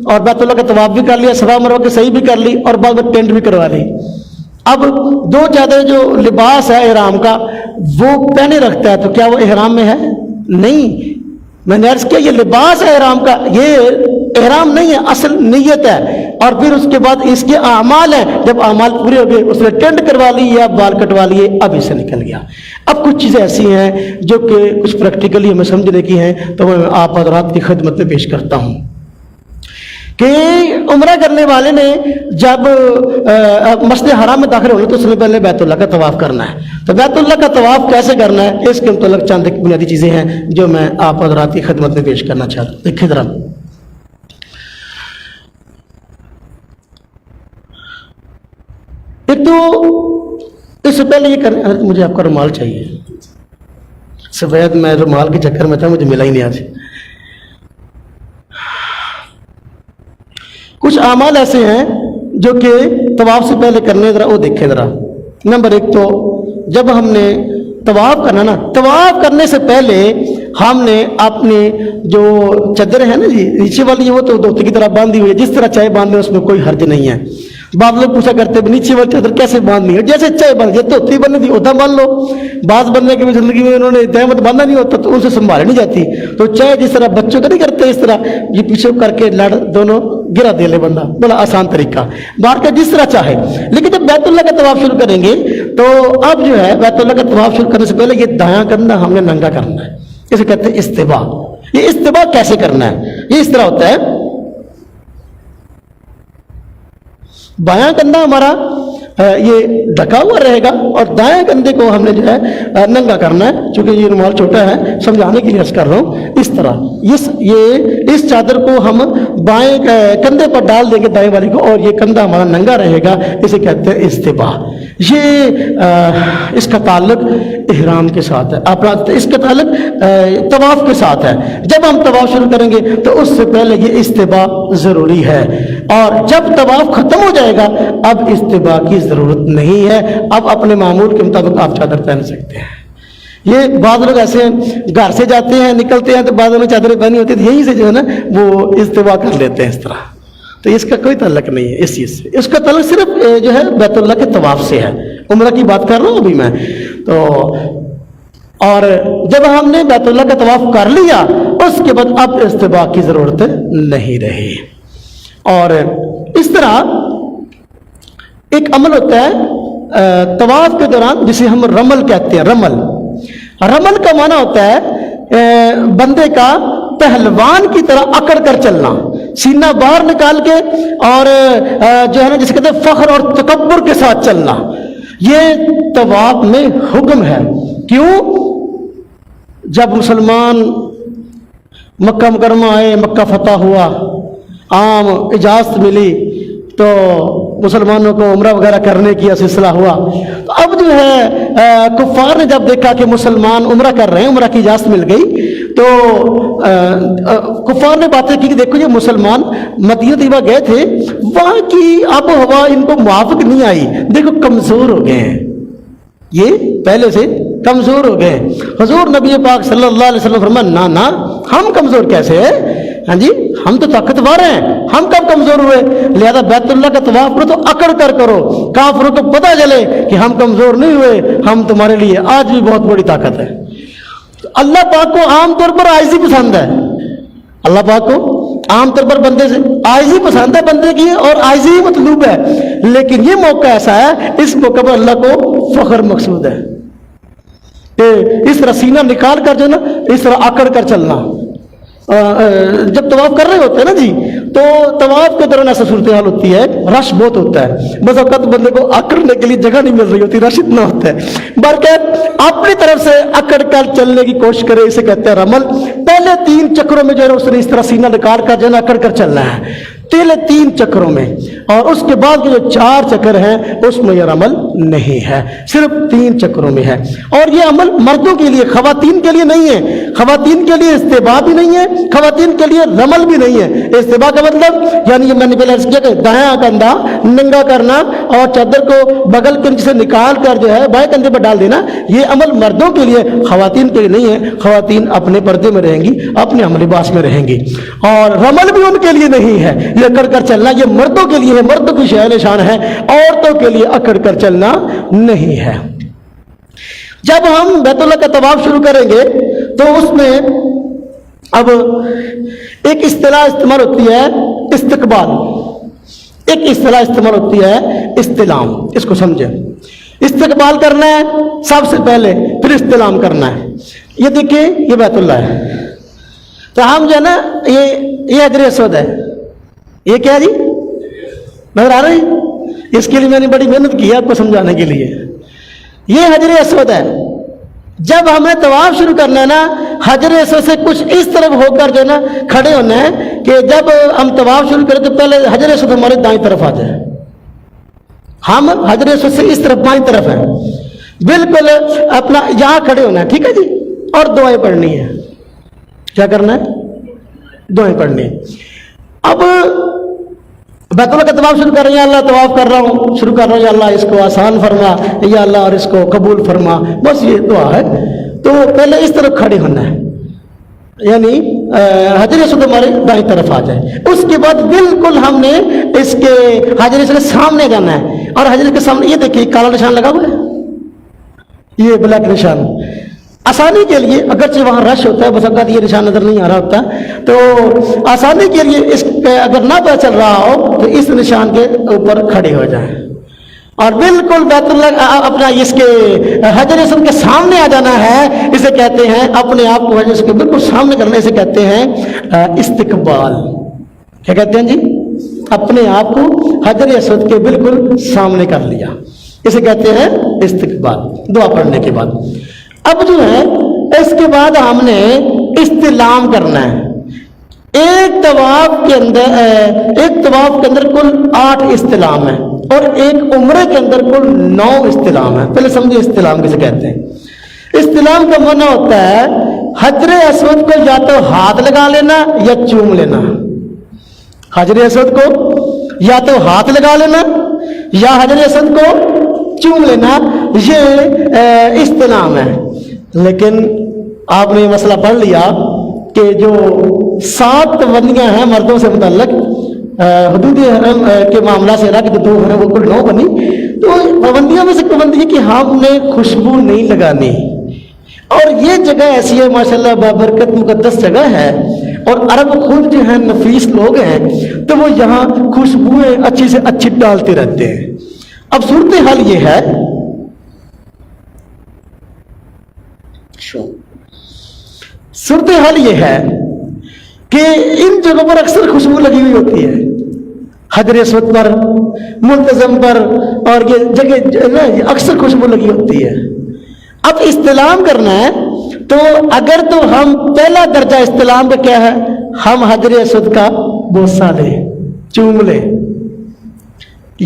اور بیت اللہ کا طواف بھی کر لیا، صفا مروہ کی صحیح بھی کر لی اور بعد میں ٹینٹ بھی کروا لی. اب 2 چادریں جو لباس ہے احرام کا وہ پہنے رکھتا ہے تو کیا وہ احرام میں ہے؟ نہیں. میں نے عرض کیا یہ لباس ہے احرام کا، یہ احرام نہیں ہے، اصل نیت ہے. اور پھر اس کے بعد اس کے اعمال ہیں، جب اعمال پورے ہو گئے اس نے ٹینٹ کروا لی یا بال کٹوا لیے، اب اسے نکل گیا. اب کچھ چیزیں ایسی ہیں جو کہ کچھ پریکٹیکلی ہمیں سمجھنے کی ہیں تو میں آپ حضرات کی خدمت میں پیش کرتا ہوں کہ عمرہ کرنے والے نے جب مسجد حرام میں داخل ہونا تو اس نے پہلے بیت اللہ کا طواف کرنا ہے. تو بیت اللہ کا طواف کیسے کرنا ہے اس کے متعلق چند بنیادی چیزیں ہیں جو میں آپ حضرات کی خدمت میں پیش کرنا چاہتا ہوں. دیکھیں ذرا، ایک تو اس سے پہلے یہ کرنا، مجھے آپ کا رومال چاہیے، سفید میں رومال کے چکر میں تھا مجھے ملا ہی نہیں آج. کچھ اعمال ایسے ہیں جو کہ طواف سے پہلے کرنے، ذرا وہ دیکھیں ذرا. نمبر 1 تو جب ہم نے طواف کرنا نا، طواف کرنے سے پہلے ہم نے اپنی جو چادر ہے نا جی نیچے والی، وہ تو دھوتی کی طرح باندھی ہوئی ہے، جس طرح چاہے باندھ لیں اس میں کوئی حرج نہیں ہے. بعض لوگ پوچھا کرتے ہیں نیچے والی چادر کیسے باندھنی ہے؟ جیسے چاہے باندھ، جیسے دھوتی بننی تھی اتنا باندھ لو. بعض بندے کی زندگی میں انہوں نے دہمت باندھا نہیں ہوتا تو ان سے سنبھالی نہیں جاتی، تو چاہے جس طرح بچوں کا نہیں کرتے اس طرح یہ پیچھے کر کے لڑ دونوں گرا دے لے بندہ، بڑا آسان طریقہ، باہر کا جس طرح چاہے. لیکن جب بیت اللہ کا طواف شروع کریں گے تو اب جو ہے بیت اللہ کا طواف شروع کرنے سے پہلے یہ دایاں کندھا ہم نے ننگا کرنا ہے، اسے کہتے ہیں استبا۔ یہ استبا کیسے کرنا ہے؟ یہ اس طرح ہوتا ہے، بایاں کندھا ہمارا یہ ڈھکا ہوا رہے گا اور دائیں کندھے کو ہم نے جو ہے ننگا کرنا ہے، چونکہ یہ رومال چھوٹا ہے سمجھانے کے لیے عرض کر رہا ہوں۔ اس طرح اس چادر کو ہم بائیں کندھے پر ڈال دیں گے دائیں والی کو، اور یہ کندھا ہمارا ننگا رہے گا، اسے کہتے ہیں استبا۔ یہ اس کا تعلق احرام کے ساتھ ہے، اپنا اس کا تعلق طواف کے ساتھ ہے۔ جب ہم طواف شروع کریں گے تو اس سے پہلے یہ استبا ضروری ہے، اور جب طواف ختم ہو جائے گا اب استبا کی ضرورت نہیں ہے، اب اپنے معمول کے مطابق آپ چادر پہن سکتے ہیں۔ یہ بعض لوگ ایسے گھر سے جاتے ہیں نکلتے ہیں تو بعض لوگ چادریں پہنی ہوتی ہیں، یہیں سے جو ہے نا وہ استبا کر لیتے ہیں اس طرح، تو اس کا کوئی تعلق نہیں ہے اس چیز سے، اس کا تعلق صرف جو ہے بیت اللہ کے طواف سے ہے۔ عمرہ کی بات کر رہا ہوں ابھی میں تو، اور جب ہم نے بیت اللہ کا طواف کر لیا اس کے بعد اب استبا کی ضرورت نہیں رہی۔ اور اس طرح ایک عمل ہوتا ہے طواف کے دوران جسے ہم رمل کہتے ہیں۔ رمل کا معنی ہوتا ہے بندے کا پہلوان کی طرح اکڑ کر چلنا، سینہ باہر نکال کے، اور جو ہے نا جسے کہتے ہیں فخر اور تکبر کے ساتھ چلنا۔ یہ طواف میں حکم ہے۔ کیوں؟ جب مسلمان مکہ مکرمہ آئے، مکہ فتح ہوا، عام اجازت ملی تو مسلمانوں کو عمرہ وغیرہ کرنے کی سلسلہ ہوا، تو اب جو ہے کفار نے جب دیکھا کہ مسلمان عمرہ کر رہے ہیں، عمرہ کی اجازت مل گئی، تو کفار نے باتیں کی کہ دیکھو یہ مسلمان مدینہ طیبہ گئے تھے، وہاں کی آب و ہوا ان کو موافق نہیں آئی، دیکھو کمزور ہو گئے ہیں، یہ پہلے سے کمزور ہو گئے۔ حضور نبی پاک صلی اللہ علیہ وسلم فرمایا نہ ہم کمزور کیسے ہیں، ہاں جی ہم تو طاقتور ہیں، ہم کب کمزور ہوئے؟ لہذا بیت اللہ کا طواف کرو تو اکڑ کر کرو، کافروں کو پتہ چلے کہ ہم کمزور نہیں ہوئے، ہم تمہارے لیے آج بھی بہت بڑی طاقت ہے۔ اللہ پاک کو عام طور پر عاجزی پسند ہے، اللہ پاک کو عام طور پر بندے سے عاجزی پسند ہے بندے کی، اور عاجزی مطلوب ہے، لیکن یہ موقع ایسا ہے اس موقع پر اللہ کو فخر مقصود ہے کہ اس طرح سینہ نکال کر جو نا اس طرح اکڑ کر چلنا۔ جب طواف کر رہے ہوتے ہیں نا جی، تو طواف کے دوران ایسا صورتحال ہوتی ہے، رش بہت ہوتا ہے، بس اوقات بندے کو اکڑنے کے لیے جگہ نہیں مل رہی ہوتی، رش اتنا ہوتا ہے، بلکہ اپنی طرف سے اکڑ کر چلنے کی کوشش کرے، اسے کہتے ہیں رمل۔ پہلے 3 چکروں میں جو ہے اس نے اس طرح سینہ نکال کر جو ہے اکڑ کر چلنا ہے، پہلے 3 چکروں میں، اور اس کے بعد کے جو 4 چکر ہیں اس میں یہ عمل نہیں ہے، صرف 3 چکروں میں ہے۔ اور یہ عمل مردوں کے لیے، خواتین کے لیے نہیں ہے، خواتین کے لیے استباء بھی نہیں ہے، خواتین کے لیے رمل بھی نہیں ہے۔ استباء کا مطلب یعنی یہ میں نے پہلے عرض کیا کہ دایاں کندھا ننگا کرنا اور چادر کو بغل کے نیچے سے نکال کر جو ہے بائیں کندھے پر ڈال دینا، یہ عمل مردوں کے لیے، خواتین کے لیے نہیں ہے۔ خواتین اپنے پردے میں رہیں گی، اپنے ہم لباس میں رہیں گی، اور رمل بھی ان کے لیے نہیں ہے، یہ اکڑ کر چلنا یہ مردوں کے لیے ہے، مردوں کی شان شان ہے، عورتوں کے لیے اکڑ کر چلنا نہیں ہے۔ جب ہم بیت اللہ کا طواف شروع کریں گے تو اس میں اب ایک اصطلاح استعمال ہوتی ہے استقبال، ایک اصطلاح استعمال ہوتی ہے استلام، اس کو سمجھیں۔ استقبال کرنا ہے سب سے پہلے، پھر استلام کرنا ہے۔ یہ دیکھیں یہ بیت اللہ ہے، تو ہم جو ہے نا یہ حجر اسود ہے، یہ کیا جی نظر آ رہی؟ اس کے لیے میں نے بڑی محنت کی ہے آپ کو سمجھانے کے لیے۔ یہ حجر اسود ہے۔ جب ہمیں طواف شروع کرنا ہے نا، حجر اسود سے کچھ اس طرف ہو کر جو ہے نا کھڑے ہونا ہے کہ جب ہم طواف شروع کریں تو پہلے حجر اسود ہمارے دائیں طرف آ جائے، ہم حجر اسود سے اس طرف بائیں طرف ہیں، بالکل اپنا یہاں کھڑے ہونا ہے، ٹھیک ہے جی، اور دعائیں پڑھنی ہے۔ کیا کرنا ہے؟ دعائیں پڑھنی ہے۔ اب بیت اللہ کا طواف شروع کر رہے ہیں، یا اللہ طواف کر رہا ہوں، شروع کر رہا ہوں، یا اللہ اس کو آسان فرما، یا اللہ اور اس کو قبول فرما، بس یہ دعا ہے۔ تو پہلے اس طرف کھڑے ہونا ہے، یعنی حجر اسود ہمارے دائیں طرف آ جائے۔ اس کے بعد بالکل ہم نے اس کے حجر اسود کے سامنے جانا ہے، اور حجر کے سامنے یہ دیکھیے کالا نشان لگا ہوا ہے، یہ بلیک نشان، آسانی کے لیے، اگرچہ وہاں رش ہوتا ہے بس اوقات یہ نشان نظر نہیں آ رہا ہوتا، تو آسانی کے لیے اس اگر نہ پتہ چل رہا ہو تو اس نشان کے اوپر کھڑے ہو جائیں، اور بالکل بیت اللہ اپنا اس کے حجر اسود کے سامنے آ جانا ہے، اسے کہتے ہیں اپنے آپ کو حجر اسود کے بالکل سامنے کرنا، اسے کہتے ہیں استقبال. کیا کہتے ہیں جی؟ اپنے آپ کو حجر اسود کے بالکل سامنے کر لیا، اسے کہتے ہیں استقبال دعا پڑھنے کے بعد. اب جو ہے اس کے بعد ہم نے استلام کرنا ہے. ایک طواف کے اندر کل 8 استلام ہیں اور ایک عمرے کے اندر کل 9 استلام ہیں. پہلے سمجھے استلام کسے کہتے ہیں. استلام کا معنی ہوتا ہے حجر اسود کو یا تو ہاتھ لگا لینا یا چوم لینا. حجر اسود کو یا تو ہاتھ لگا لینا یا حجر اسود کو چوم لینا، یہ استلام ہے. لیکن آپ نے یہ مسئلہ پڑھ لیا کہ جو 7 پابندیاں ہیں مردوں سے متعلق حدود حرم کے معاملہ سے رکھ 2 ہیں وہ کل 9 بنی. تو پابندیوں میں سے پابندی ہے کہ ہم نے خوشبو نہیں لگانی. اور یہ جگہ ایسی ہے ماشاءاللہ بابرکت مقدس جگہ ہے، اور عرب خود جو ہیں نفیس لوگ ہیں، تو وہ یہاں خوشبوئیں اچھی سے اچھی ڈالتے رہتے ہیں. اب صورتحال یہ ہے کہ ان جگہوں پر اکثر خوشبو لگی ہوئی ہوتی ہے، حجر اسود پر، ملتزم پر، اور یہ جگہ اکثر خوشبو لگی ہوتی ہے. اب استلام کرنا ہے تو اگر تو ہم پہلا درجہ استلام کا کیا ہے، ہم حجر اسود کا بوسہ لیں، چوم لیں.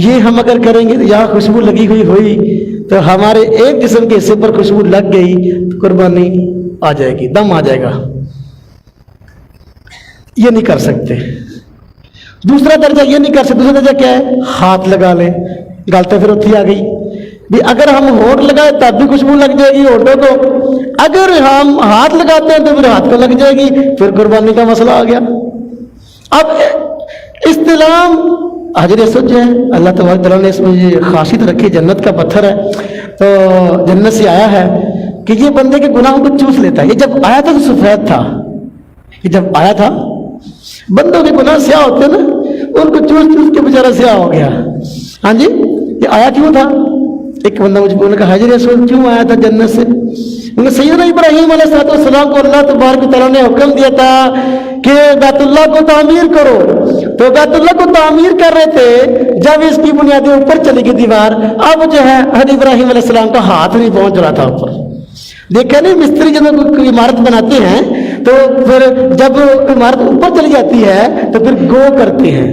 یہ ہم اگر کریں گے تو یہاں خوشبو لگی ہوئی تو ہمارے ایک جسم کے حصے پر خوشبو لگ گئی تو قربانی آ جائے گی، دم آ جائے گا. یہ نہیں کر سکتے. دوسرا درجہ یہ نہیں کر سکتے. دوسرا درجہ کیا ہے، ہاتھ لگا لیں. گالتے پھر اتھی آ گئی بھی اگر ہم ہونٹ لگائے تب بھی خوشبو لگ جائے گی ہونٹوں کو، اگر ہم ہاتھ لگاتے ہیں تو پھر ہاتھ کو لگ جائے گی، پھر قربانی کا مسئلہ آ گیا. اب استلام حجر اسود جو ہے اللہ تبارک تعالیٰ نے اس میں یہ خاصیت رکھی، جنت کا پتھر ہے تو جنت سے آیا ہے کہ یہ بندے کے گناہوں کو چوس لیتا ہے. یہ جب آیا تھا تو سفید تھا، یہ جب آیا تھا بندوں کے گناہ سیاہ ہوتے ہیں نا، ان کو چوس چوس کے بیچارہ سیاہ ہو گیا. ہاں جی، یہ آیا کیوں تھا؟ ایک بندہ مجھ کو کہا حجر اسود کیوں آیا تھا جنت سے؟ سیدنا ابراہیم علیہ السلام کو اللہ تبارک تعالیٰ نے حکم دیا تھا کہ بیت اللہ کو تعمیر کرو، تو بیت اللہ کو تعمیر کر رہے تھے، جب اس کی بنیادیں اوپر چلی گئی دیوار، اب جو ہے حضرت ابراہیم علیہ السلام کا ہاتھ نہیں پہنچ رہا تھا اوپر. دیکھا نہیں مستری جب کوئی عمارت بناتے ہیں تو پھر جب عمارت اوپر چلی جاتی ہے تو پھر گو کرتے ہیں،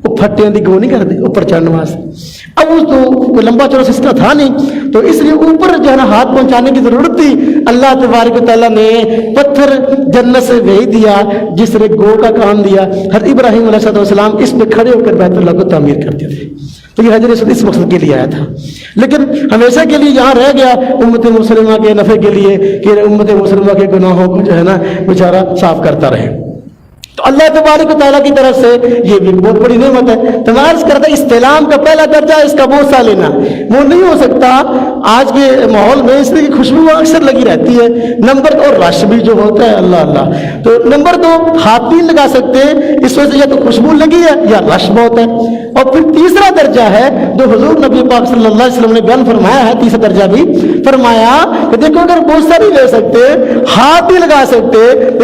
وہ پھٹے دی گو نہیں کرتے اوپر چڑھنے واسطے. اب اس تو کوئی لمبا چوڑا سسٹم تھا نہیں، تو اس لیے اوپر جو ہے نا ہاتھ پہنچانے کی ضرورت تھی. اللہ تبارک و تعالیٰ نے پتھر جنت سے بھیج دیا جس نے گو کا کام دیا. حضرت ابراہیم علیہ السلام اس پہ کھڑے ہو کر بیت اللہ کو تعمیر کرتے تھے. تو یہ حجر اسود اس مقصد کے لیے آیا تھا، لیکن ہمیشہ کے لیے یہاں رہ گیا امت مسلمہ کے نفع کے لیے کہ امت مسلمہ کے گناہوں کو جو ہے نا بیچارہ صاف کرتا رہے. تو اللہ تبارک و تعالیٰ کی طرف سے یہ بھی بہت بڑی نعمت ہے. تو میں عرض کرتا استلام کا پہلا درجہ اس کا بوسہ لینا، وہ نہیں ہو سکتا آج کے ماحول میں، اس لیے خوشبو اکثر لگی رہتی ہے. نمبر 2 اور رش بھی جو ہوتا ہے اللہ اللہ. تو نمبر 2 ہاتھ نہیں لگا سکتے، اس وجہ سے یا تو خوشبو لگی ہے یا رش بہت ہے. اور پھر تیسرا درجہ ہے جو حضور نبی پاک صلی اللہ علیہ وسلم نے بیان فرمایا ہے، تیسرا درجہ بھی فرمایا کہ دیکھو اگر بوسہ نہیں لے سکتے، ہاتھ نہیں لگا سکتے،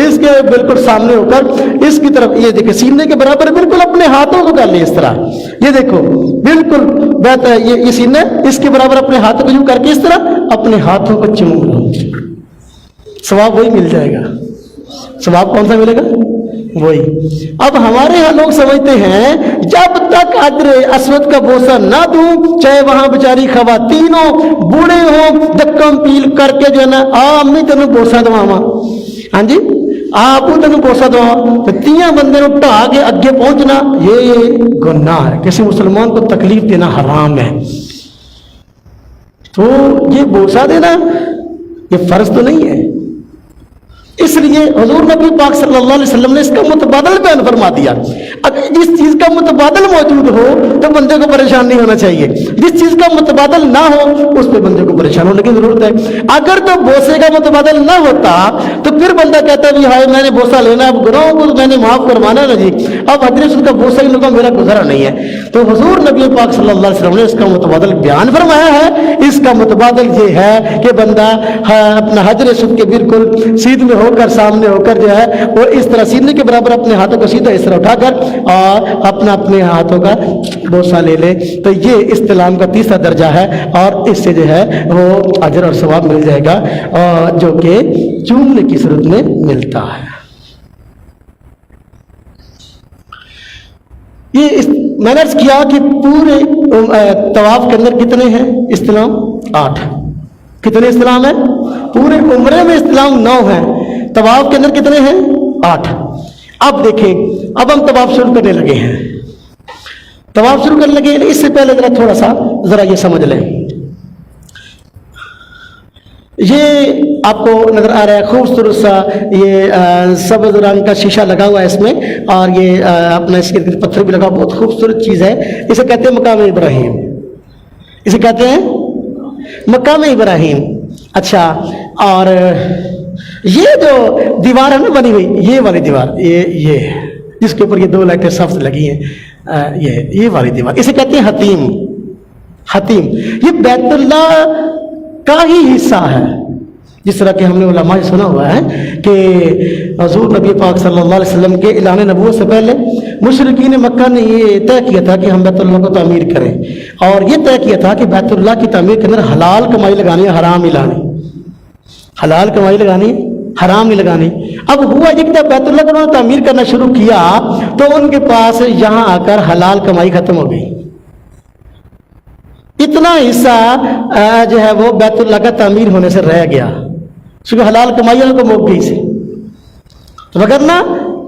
اس کے بالکل سامنے ہو کر اس کی طرف یہ دیکھیں سینے کے برابر بالکل اپنے ہاتھوں کو کر لیں اس طرح. یہ دیکھو بالکل بہتر یہ سینے اس کے برابر اپنے ہاتھوں کو یوں کر کے اس طرح اپنے ہاتھوں کو چوم لو، ثواب وہی مل جائے گا. ثواب کون سا ملے گا؟ وہی. اب ہمارے ہاں لوگ سمجھتے ہیں جب تک حجر اسود کا بوسہ نہ دوں، چاہے وہاں بیچاری خواتین ہوں بوڑھے ہوں، دکم پیل کر کے جو ہے نا امی تینوں بوسہ دواواں، ہاں جی آپ تینوں بوسہ دواواں، تو 3 بندے نو ڈھا کے اگے پہنچنا یہ گناہ ہے. کسی مسلمان کو تکلیف دینا حرام ہے. تو یہ بوسہ دینا یہ فرض تو نہیں ہے، اس لیے حضور نبی پاک صلی اللہ علیہ وسلم نے اس کا متبادل بیان فرما دیا. اگر جس چیز کا متبادل موجود ہو تو بندے کو پریشان نہیں ہونا چاہیے, جس چیز کا متبادل نہ ہو اس پہ بندے کو پریشان ہونے کی ضرورت ہے. اگر تو بوسے کا متبادل نہ ہوتا تو پھر بندہ کہتا ہے ہائے میں نے بوسہ لینا, اب گناہوں کو میں نے معاف کروانا نا جی, اب حضرت اس کا بوسہ ہی لگا میرا گزرا نہیں ہے. تو حضور نبی پاک صلی اللہ علیہ وسلم نے اس کا متبادل بیان فرمایا ہے. اس کا متبادل یہ ہے کہ بندہ اپنا حجر اسود کے بالکل سیدھ میں ہو کر, سامنے ہو کر جو ہے وہ اس طرح سیدھے کے برابر اپنے ہاتھوں کو سیدھا اس طرح اٹھا کر اور اپنے ہاتھوں کا بوسہ لے لے. تو یہ استلام کا تیسرا درجہ ہے, اور اس سے جو ہے وہ اجر اور ثواب مل جائے گا, اور جو کہ چومنے کی صورت میں ملتا ہے. یہ میں نے عرض کیا کہ پورے طواف کے اندر کتنے ہیں استلام؟ 8. کتنے استلام ہیں؟ پورے عمرے میں استلام 9 ہیں, طواف کے اندر کتنے ہیں؟ 8. اب دیکھیں, اب ہم طواف شروع کرنے لگے ہیں. طواف شروع کرنے لگے, اس سے پہلے تھوڑا سا ذرا یہ سمجھ لیں. یہ آپ کو نظر آ رہا ہے خوبصورت سا یہ سبز رنگ کا شیشہ لگا ہوا ہے اس میں, اور یہ اپنا اس کے پتھر بھی لگا, بہت خوبصورت چیز ہے. اسے کہتے ہیں مقام ابراہیم, اسے کہتے ہیں مقام ابراہیم. اچھا, اور یہ جو دیوار ہے نا بنی ہوئی, یہ والی دیوار, یہ جس کے اوپر یہ 2 لائٹیں سبز لگی ہیں, یہ والی دیوار, اسے کہتے ہیں حتیم. حتیم یہ بیت اللہ کا ہی حصہ ہے. جس طرح کہ ہم نے علماء سے سنا ہوا ہے کہ حضور نبی پاک صلی اللہ علیہ وسلم کے اعلان نبوت سے پہلے مشرکین مکہ نے یہ طے کیا تھا کہ ہم بیت اللہ کو تعمیر کریں, اور یہ طے کیا تھا کہ بیت اللہ کی تعمیر کے اندر حلال کمائی لگانی ہے, حرام نہیں لانی. حلال کمائی لگانی, حرام نہیں لگانی. اب ہوا یہ کہ جب بیت اللہ کو تعمیر کرنا شروع کیا تو ان کے پاس یہاں آ کر حلال کمائی ختم ہو گئی. اتنا حصہ جو ہے وہ بیت اللہ کا تعمیر ہونے سے رہ گیا, کیونکہ حلال کمائی کو موک گئی سے. وگرنہ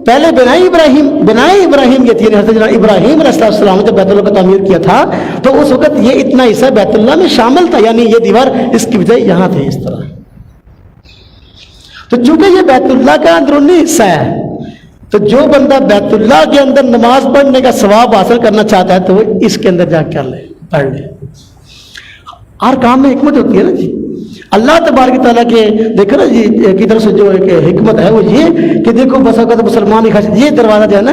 پہلے بنائی ابراہیم یہ تھی, حضرت ابراہیم علیہ السلام نے جب بیت اللہ کا تعمیر کیا تھا تو اس وقت یہ اتنا حصہ بیت اللہ میں شامل تھا, یعنی یہ دیوار اس کی بجائے یہاں تھی اس طرح. تو چونکہ یہ بیت اللہ کا اندرونی حصہ ہے, تو جو بندہ بیت اللہ کے اندر نماز پڑھنے کا ثواب حاصل کرنا چاہتا ہے تو وہ اس کے اندر جا کے کر لے, پڑھ لے. ہر کام میں حکمت ہوتی ہے نا جی. اللہ تبارک تعالیٰ کے دیکھو نا جی کی طرف سے جو ایک حکمت ہے وہ یہ کہ دیکھو بس اوقات مسلمان یہ دروازہ جو ہے نا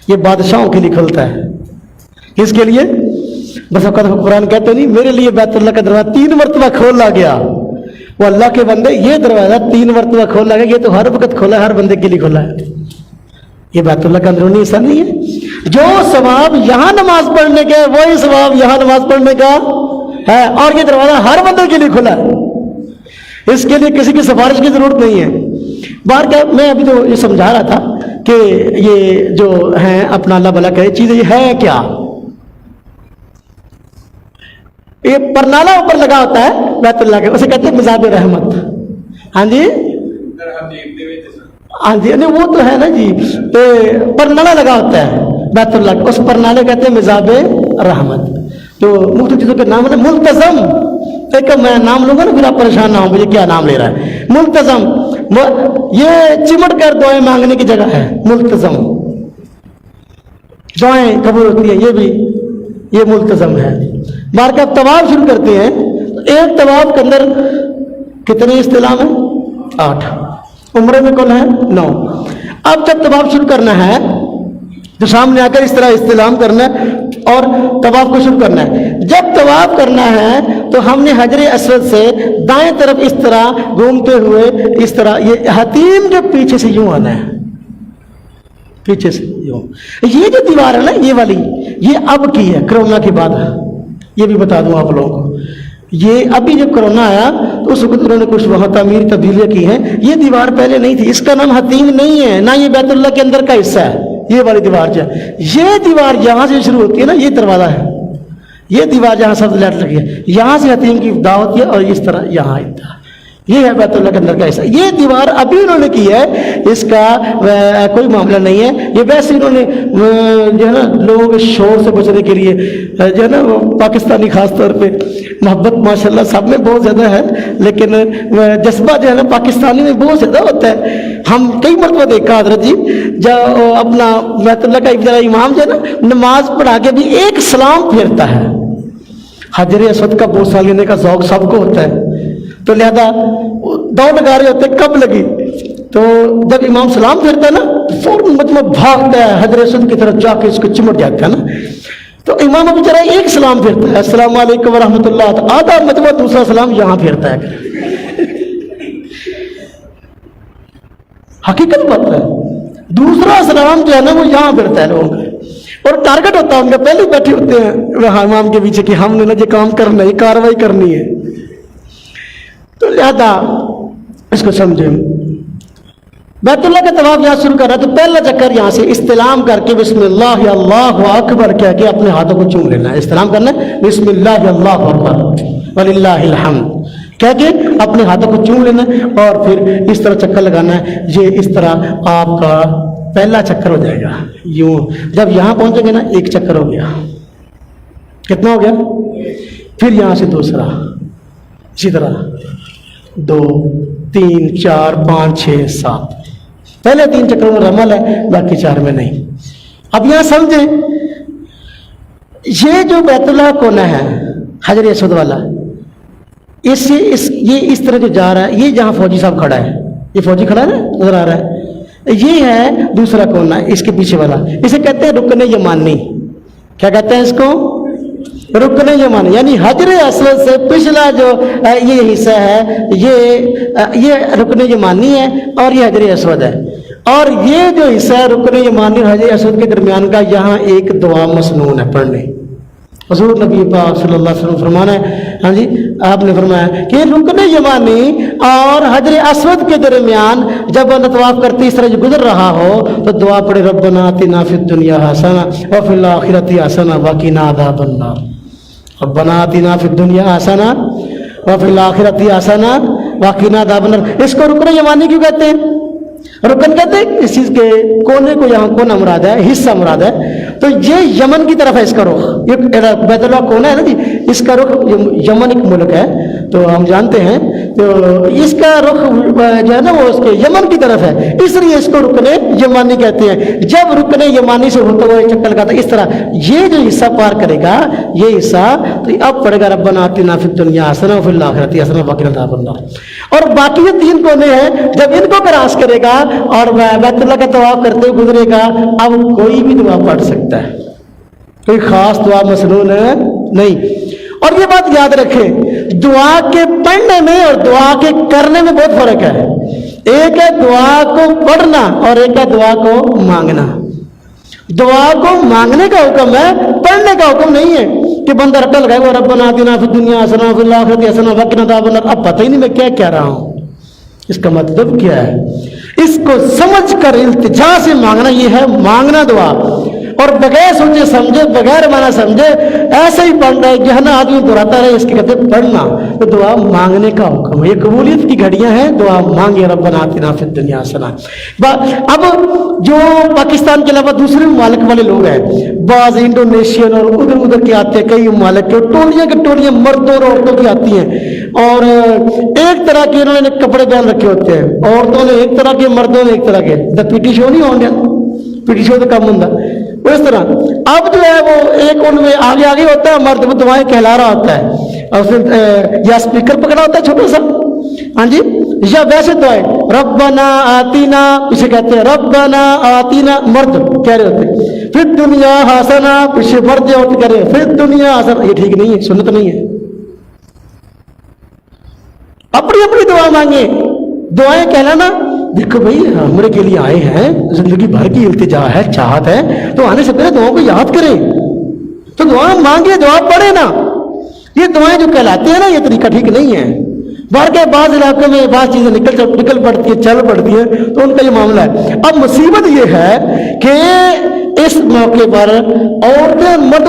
یہ بادشاہوں کے لیے کھلتا ہے. کس کے لیے؟ بس اوقات قرآن کہتے نہیں میرے لیے بیت اللہ کا دروازہ 3 مرتبہ کھولا گیا. وہ اللہ کے بندے یہ دروازہ 3 مرتبہ کھولا گیا, یہ تو ہر وقت کھولا ہے, ہر بندے کے لیے کھولا ہے. یہ بیت اللہ کا اندرونی حصہ نہیں ہے. جو ثواب یہاں نماز پڑھنے کا وہی ثواب یہاں نماز پڑھنے کا ہے, اور یہ دروازہ ہر بندے کے لیے کھلا ہے. اس کے لیے کسی کی سفارش کی ضرورت نہیں ہے. باہر کیا میں ابھی تو یہ سمجھا رہا تھا کہ یہ جو ہیں اپنا اللہ بھلا کرے چیز یہ ہے کیا, یہ پرنالا اوپر لگا ہوتا ہے بیت اللہ کے, اسے کہتے ہیں مزاب رحمت. ہاں جی ہاں جی, نہیں وہ تو ہے نا جی, پرنالا لگا ہوتا ہے بیت اللہ کے, اس پرنالے کہتے ہیں مزاب رحمت. تو مختلف چیزوں کے نام ہے ملتزم. ایک میں نام لوں گا نا پھر آپ پریشان نہ ہوں مجھے کیا نام لے رہا ہے. ملتزم یہ چمٹ کر دعائیں مانگنے کی جگہ ہے. ملتزم دعائیں قبول ہوتی ہیں, یہ بھی یہ ملتزم ہے. بار کا طواف شروع کرتے ہیں, ایک طواف کے اندر کتنے استلام ہیں؟ 8. عمرے میں کل ہے 9. اب جب طواف شروع کرنا ہے تو سامنے آ کر اس طرح استلام کرنا ہے اور طواف کو شروع کرنا ہے. جب طواف کرنا ہے تو ہم نے حجر اسود سے دائیں طرف اس طرح گھومتے ہوئے اس طرح یہ حتیم جو پیچھے سے یوں آنا ہے, پیچھے سے یوں. یہ جو دیوار ہے نا یہ والی, یہ اب کی ہے کرونا کے بعد. یہ بھی بتا دوں آپ لوگوں کو, یہ ابھی جب کرونا آیا تو اس وقت انہوں نے کچھ وہاں تعمیر تبدیلیاں کی ہیں. یہ دیوار پہلے نہیں تھی, اس کا نام حتیم نہیں ہے, نہ یہ بیت اللہ کے اندر کا حصہ ہے. یہ والی دیوار جو ہے, یہ دیوار یہاں سے شروع ہوتی ہے نا, یہ دروازہ ہے, یہ دیوار جہاں سب لائٹ لگی ہے, یہاں سے حتیم کی دعوت ہے, اور اس طرح یہاں یہ ہے بیت اللہ کے اندر کا حصہ. یہ دیوار ابھی انہوں نے کی ہے, اس کا کوئی معاملہ نہیں ہے. یہ ویسے انہوں نے جو ہے نا لوگوں کے شور سے بچنے کے لیے جو ہے نا پاکستانی خاص طور پہ محبت ماشاءاللہ سب میں بہت زیادہ ہے, لیکن جذبہ جو ہے نا پاکستانی میں بہت زیادہ ہوتا ہے. ہم کئی مرتبہ دیکھا حضرت جی جب اپنا بیت اللہ کا ابتدائی امام جو ہے نا نماز پڑھا کے بھی ایک سلام پھیرتا ہے. حجر اسود کا بوسہ لینے کا ذوق سب کو ہوتا ہے, تو لہذا دوڑ لگا رہے ہوتے کب لگی, تو جب امام سلام پھیرتا ہے نا فوراً مجمع بھاگتا ہے حجر اسود کی طرف جا کے اس کو چمٹ جاتا ہے نا. تو امام ابھی ذرا ایک سلام پھیرتا ہے السلام علیکم ورحمۃ اللہ, تو آدھا مجمع دوسرا سلام یہاں پھیرتا ہے. حقیقت بات ہے, دوسرا سلام جو ہے نا وہ یہاں پھیرتا ہے لوگوں کا, اور ٹارگٹ ہوتا ہے ان کا, پہلے بیٹھے ہوتے ہیں امام کے پیچھے کہ ہم نے نا یہ کام کرنا ہے, یہ کاروائی کرنی ہے. تو لہذا اس کو سمجھیں. بیت اللہ کا طواف یہاں شروع کر رہا ہے تو پہلا چکر یہاں سے استلام کر کے بسم اللہ اللہ اکبر کہہ کے اپنے ہاتھوں کو چوم لینا ہے. استلام کرنا ہے بسم اللہ اللہ اکبر وللہ الحمد کہہ کے اپنے ہاتھوں کو چوم لینا ہے, اور پھر اس طرح چکر لگانا ہے. یہ اس طرح آپ کا پہلا چکر ہو جائے گا. یوں جب یہاں پہنچیں گے نا ایک چکر ہو گیا, کتنا ہو گیا, پھر یہاں سے دوسرا, اسی طرح 2 3 4 5 6 7. پہلے 3 چکروں میں رمل ہے, باقی 4 میں نہیں. اب یہاں سمجھیں یہ جو بیت اللہ کونا ہے حجر اسود والا, یہ اس طرح جو جا رہا ہے, یہ جہاں فوجی صاحب کھڑا ہے, یہ فوجی کھڑا ہے نا نظر آ رہا ہے, یہ ہے دوسرا کونا اس کے پیچھے والا. اسے کہتے ہیں رکن یمانی. کیا کہتے ہیں اس کو, رکن یمانی. یعنی حجر اسود سے پچھلا جو یہ حصہ ہے یہ رکن یمانی ہے اور یہ حجر اسود ہے. اور یہ جو حصہ ہے رکن یمانی اور حجر اسود کے درمیان کا, یہاں ایک دعا مسنون ہے پڑھنے. حضور نبی پاک صلی اللہ علیہ وسلم فرمانا ہے, ہاں جی آپ نے فرمایا کہ رکن یمانی اور حجر اسود کے درمیان جب بندہ طواف کرتے اس طرح جو گزر رہا ہو تو دعا پڑھے ربنا آتنا فی الدنیا حسنہ وفی الآخرۃ حسنہ وقنا عذاب النار. ربنا آتنا فی الدنیا حسنہ وفی الآخرۃ حسنہ وقنا عذاب النار. اس کو رکن یمانی کیوں کہتے ہیں؟ رکن کہتے ہیں اس چیز کے کونے کو, یہاں کونا مراد ہے, حصہ مراد ہے. تو یہ یمن کی طرف ہے اس کا رخ. یہ بیت اللہ کونا ہے نا جی, اس کا رخ یمن ایک ملک ہے تو ہم جانتے ہیں, تو اس کا رخ جو ہے نا وہ اس کے یمن کی طرف ہے, اس لیے اس کو رکن یمانی کہتے ہیں. جب رکن یمانی سے ہوتا ہوا چکر لگاتا ہے اس طرح, یہ جو حصہ پار کرے گا یہ حصہ, تو اب پڑے گا ربنا آتنا فی الدنیا حسنہ وفی الآخرۃ حسنہ وقنا عذاب النار. اور باقی یہ 3 کونے ہیں, جب ان کو کراس کرے گا اور بیت اللہ کا طواف کرتے ہوئے گزرے گا, اب کوئی بھی دعا پڑھ سکتا ہے, کوئی خاص دعا مسنون نہیں. اور یہ بات یاد رکھیں, دعا کے پڑھنے میں اور دعا کے کرنے میں بہت فرق ہے. ایک ہے دعا کو پڑھنا اور ایک ہے دعا کو مانگنا. دعا کو مانگنے کا حکم ہے, پڑھنے کا حکم نہیں ہے کہ بندہ رٹا لگائے وہ ربنا آتنا فی الدنیا حسنہ وفی الآخرۃ حسنہ وقنا عذاب النار. اب پتہ ہی نہیں میں کیا کہہ رہا ہوں, اس کا مطلب کیا ہے, اس کو سمجھ کر التجا سے مانگنا, یہ ہے مانگنا دعا. اور بغیر سوچے سمجھے, بغیر مانا سمجھے ایسے ہی پڑھ رہا ہے کہ نا آدمی دہراتا رہے, اس کے کہتے پڑھنا. تو دعا مانگنے کا حکم ہے, یہ قبولیت کی گھڑیاں ہیں, دعا مانگے ربنا آتنا فی الدنیا حسنہ. اب جو پاکستان کے علاوہ دوسرے ممالک والے لوگ ہیں, بعض انڈونیشین اور ادھر کے آتے ہیں, کئی ممالک کے ٹولیاں کی ٹولیاں مردوں اور عورتوں کی آتی ہیں, اور ایک طرح کے انہوں نے کپڑے پہن رکھے ہوتے ہیں, عورتوں نے ایک طرح کے, مردوں نے ایک طرح کے. پی ٹی شو نہیں ہو گیا, پی ٹی شو تو کم ہوں, اس طرح اب جو ہے وہ ایک ان میں آگے آگے ہوتا ہے مرد, وہ دعائیں کہلا رہا ہوتا ہے, اور پھر یا اسپیکر پکڑا ہوتا ہے چھوٹا سا, ہاں جی, یا ویسے دعائیں ربنا آتینا, اسے کہتے ہیں ربنا آتینا, مرد کہہ رہے ہوتے ہیں. پھر دنیا حسنہ, پیچھے مرد عورت کہہ رہے ہیں پھر دنیا حسنہ. یہ ٹھیک نہیں ہے, سنت نہیں ہے. اپنی اپنی دعا مانگے, دعائیں کہلانا. دیکھو بھائی ہمارے کے لیے آئے ہیں, زندگی بھر کی التجا ہے, چاہت ہے, تو آنے سے پہلے دعاؤں کو یاد کریں, تو دعا مانگے, دعا پڑھے نا. یہ دعائیں جو کہلاتے ہیں نا, یہ طریقہ ٹھیک نہیں ہے. باہر کے بعض علاقوں میں بعض چیزیں نکل پڑتی ہیں, چل پڑتی ہیں, تو ان کا یہ معاملہ ہے. اب مصیبت یہ ہے کہ اس موقع پر عورتیں مرد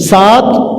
7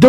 2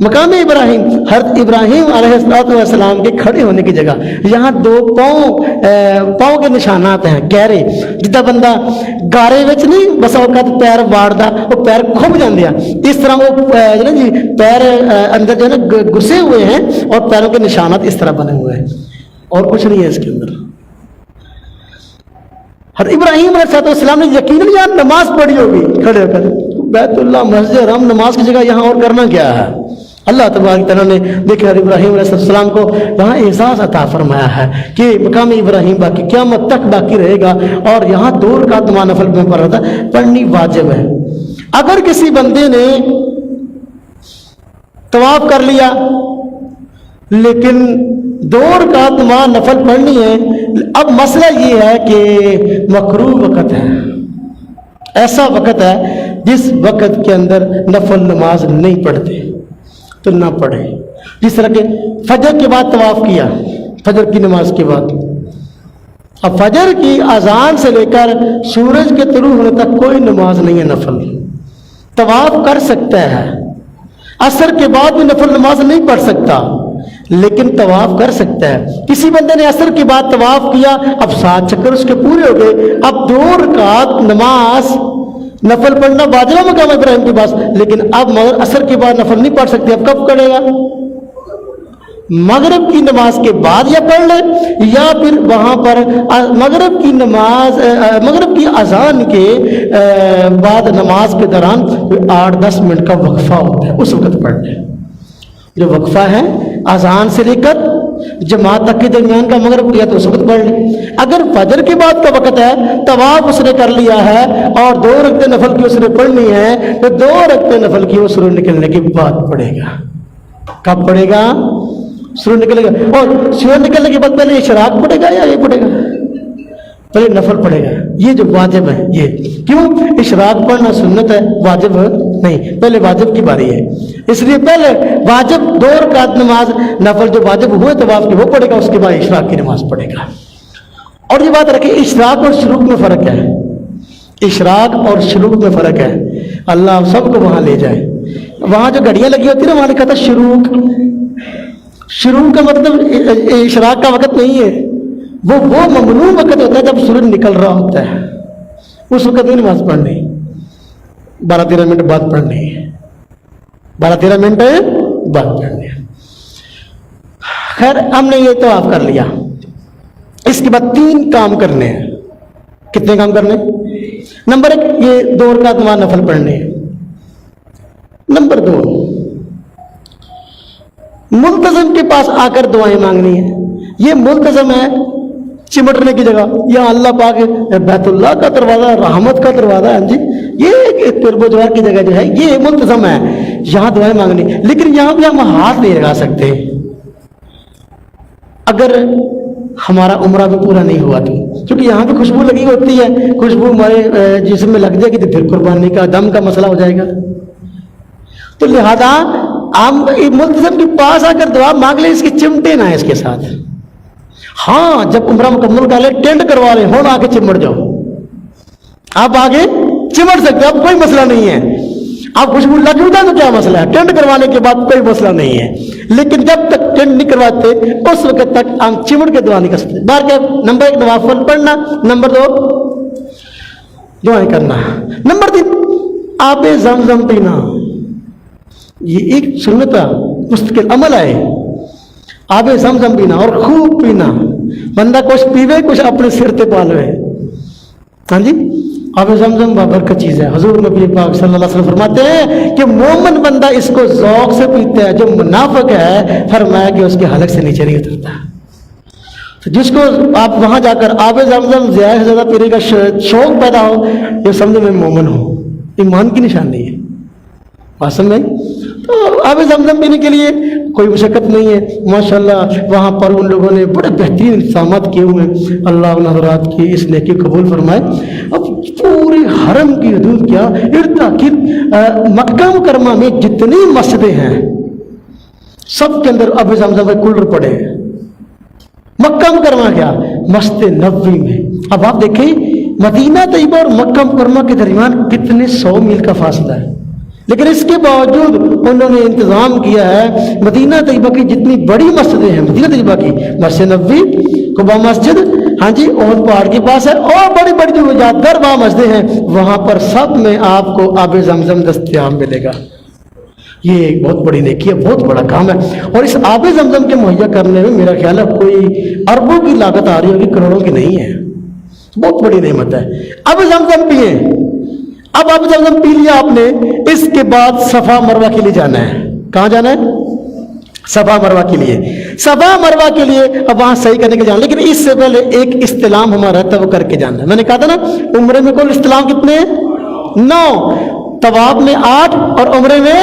مقام ابراہیم، حضرت ابراہیم علیہ السلام کے کھڑے ہونے کی جگہ، یہاں دو پاؤں کے نشانات ہیں گہرے، جدہ بندہ گارے وچ نہیں بس اوقات پیر واڑدا وہ پیر کھب جاندے ہیں، اس طرح وہ جی پیر اندر جو ہے نا گھسے ہوئے ہیں اور پیروں کے نشانات اس طرح بنے ہوئے ہیں، اور کچھ نہیں ہے اس کے اندر۔ حضرت ابراہیم علیہ السلام نے یقیناً یہاں نماز پڑھی ہوگی کھڑے ہو کر، بیت اللہ مسجد حرام نماز کی جگہ یہاں اور کرنا کیا ہے؟ اللہ تبارک تعالیٰ نے دیکھا ابراہیم علیہ السلام کو یہاں اعزاز عطا فرمایا ہے کہ مقام ابراہیم باقی قیامت تک باقی رہے گا، اور یہاں 2 رکعت نفل میں پڑھنی واجب ہے۔ اگر کسی بندے نے طواف کر لیا لیکن 2 رکعت نفل پڑھنی ہے، اب مسئلہ یہ ہے کہ مکروہ وقت ہے، ایسا وقت ہے جس وقت کے اندر نفل نماز نہیں پڑھتے تو نہ پڑھے۔ جس طرح کہ فجر کے بعد طواف کیا، فجر کی نماز کے بعد، اب فجر کی اذان سے لے کر سورج کے طلوع ہونے تک کوئی نماز نہیں ہے نفل، طواف کر سکتا ہے، عصر کے بعد بھی نفل نماز نہیں پڑھ سکتا لیکن طواف کر سکتا ہے۔ کسی بندے نے عصر کے بعد طواف کیا، اب 7 چکر اس کے پورے ہو گئے، اب 2 رکعت نماز نفل پڑھنا واجب ہے مقام ابراہیم کے پاس، لیکن اب مگر عصر کے بعد نفل نہیں پڑھ سکتے، اب کب پڑھے گا؟ مغرب کی نماز کے بعد یا پڑھ لے، یا پھر وہاں پر مغرب کی نماز مغرب کی اذان کے بعد نماز کے دوران 8-10 منٹ کا وقفہ ہوتا ہے، اس وقت پڑھ لے۔ جو وقفہ ہے اذان سے لے کر جماعت تک کے درمیان کا مغرب کیا تو اس وقت پڑھ لے۔ اگر فجر کے بعد کا وقت ہے، طواف اس نے کر لیا ہے اور 2 رکعتیں نفل کی اس نے پڑھنی ہے، تو 2 رکعتیں نفل کی وہ سورج نکلنے کے بعد پڑھے گا۔ کب پڑھے گا؟ سورج نکلے گا، اور سورج نکلنے کے بعد پہلے اشراق پڑھے گا یا یہ پڑھے گا؟ پہلے نفل پڑھے گا، یہ جو واجب ہے۔ یہ کیوں؟ اشراق پڑھنا سنت ہے، واجب نہیں، پہلے واجب کی باری ہے، اس لیے پہلے واجب 2 رکعت نماز نفل جو واجب ہوئے طواف کی وہ پڑھے گا، اس کے بعد اشراق کی نماز پڑھے گا۔ اور یہ بات رکھیں، اشراق اور شروق میں فرق ہے، اشراق اور شروق میں فرق ہے۔ اللہ سب کو وہاں لے جائے، وہاں جو گھڑیاں لگی ہوتی ہے نا وہاں لکھا تھا شروق، شروق کا مطلب اشراق کا وقت نہیں ہے، وہ ممنوع وقت ہوتا ہے جب سورج نکل رہا ہوتا ہے، اس وقت نہیں نماز پڑھنی، 12-13 منٹ بعد پڑھنی ہے، 12-13 منٹ بعد پڑھنی ہے۔ خیر ہم نے یہ طواف کر لیا، اس کے بعد 3 کام کرنے ہیں۔ کتنے کام کرنے؟ نمبر 1 یہ 2 رکعت نفل پڑھنے ہیں۔ نمبر 2 ملتزم کے پاس آ کر دعائیں مانگنی ہیں۔ یہ ملتزم ہے چمٹنے کی جگہ، یا اللہ پاک بیت اللہ کا دروازہ، رحمت کا دروازہ ہے جی، یہ قرب و جوار کی جگہ جو ہے یہ ملتزم ہے، یہاں دعائیں مانگنی، لیکن یہاں بھی ہم ہاتھ نہیں لگا سکتے اگر ہمارا عمرہ بھی پورا نہیں ہوا تو، کیونکہ یہاں پہ خوشبو لگی ہوتی ہے، خوشبو ہمارے جسم میں لگ جائے گی تو پھر قربانی کا دم کا مسئلہ ہو جائے گا، تو لہذا ہم ملتزم کے پاس آ کر دعا مانگ لیں، اس کی چمٹے نہ اس کے ساتھ۔ ہاں جب عمرہ مکمل کر لے، ٹینٹ کروا لیں، ہوں آ کے چمٹ جاؤ، آپ آگے چمٹ سکتے، اب کوئی مسئلہ نہیں ہے۔ آپ خوشبو لگ ہوتا تو کیا مسئلہ ہے، ٹینٹ کروانے کے بعد کوئی مسئلہ نہیں ہے، لیکن جب تک ٹینٹ نہیں کرواتے اس وقت تک ہم چمٹ کے دعا نہیں کر سکتے۔ بار کے نمبر 1 نوافل پڑھنا، نمبر 2 دعائیں کرنا، نمبر 3 آب زمزم پینا، یہ ایک سنت مستقل عمل ہے، آب زمزم پینا اور خوب پینا، بندہ کچھ پیوے کچھ اپنے سر تے پالوے۔ ہاں جی، آب زمزم بابرکت چیز ہے، حضور نبی پاک صلی اللہ علیہ وسلم فرماتے ہیں کہ مومن بندہ اس کو ذوق سے پیتا ہے، جو منافق ہے فرمایا کہ اس کے حلق سے نیچے نہیں اترتا۔ تو جس کو آپ وہاں جا کر آب زمزم زیادہ سے زیادہ پینے کا شوق پیدا ہو، یہ سمجھو میں مومن ہوں، ایمان کی نشانی ہے۔ بات میں تو آب زمزم پینے کے لیے کوئی مشقت نہیں ہے، ماشاءاللہ وہاں پر ان لوگوں نے بڑے بہترین انتظامات کیے ہوئے ہیں، اللہ ان حضرات کی اس نیکی قبول فرمائے۔ اب پورے حرم کی حدود کیا ارد گرد مکہ مکرمہ میں جتنی مسجدیں ہیں سب کے اندر آب زمزم کے کولر پڑے ہیں۔ مکہ مکرمہ کیا، مسجد نبوی میں، اب آپ دیکھیں مدینہ طیبہ اور مکہ مکرمہ کے درمیان کتنے 100 میل کا فاصلہ ہے، لیکن اس کے باوجود انہوں نے انتظام کیا ہے مدینہ طیبہ کی جتنی بڑی مسجدیں ہیں، مدینہ طیبہ کی مسجد نبوی، قباء مسجد، ہاں جی، احد پہاڑ کے پاس ہے، اور بڑی بڑی جو یادگار وہاں مسجدیں ہیں، وہاں پر سب میں آپ کو آب زمزم دستیاب ملے گا۔ یہ ایک بہت بڑی نیکی ہے، بہت بڑا کام ہے، اور اس آب زمزم کے مہیا کرنے میں میرا خیال ہے کوئی اربوں کی لاگت آ رہی ہوگی، کروڑوں کی نہیں ہے، بہت بڑی نعمت ہے۔ اب زمزم پیئے، اب زمزم پی لیا آپ نے، اس کے بعد صفا مروہ کے لیے جانا ہے۔ کہاں جانا ہے؟ صفا مروہ کے لیے۔ صفا مروہ کے لیے اب وہاں صحیح کرنے کے جانا، لیکن اس سے پہلے ایک استلام ہمارا رہتا ہے، وہ کر کے جانا ہے۔ میں نے کہا تھا نا عمرے میں کل استلام کتنے ہیں؟ 9، طواف میں 8 اور عمرے میں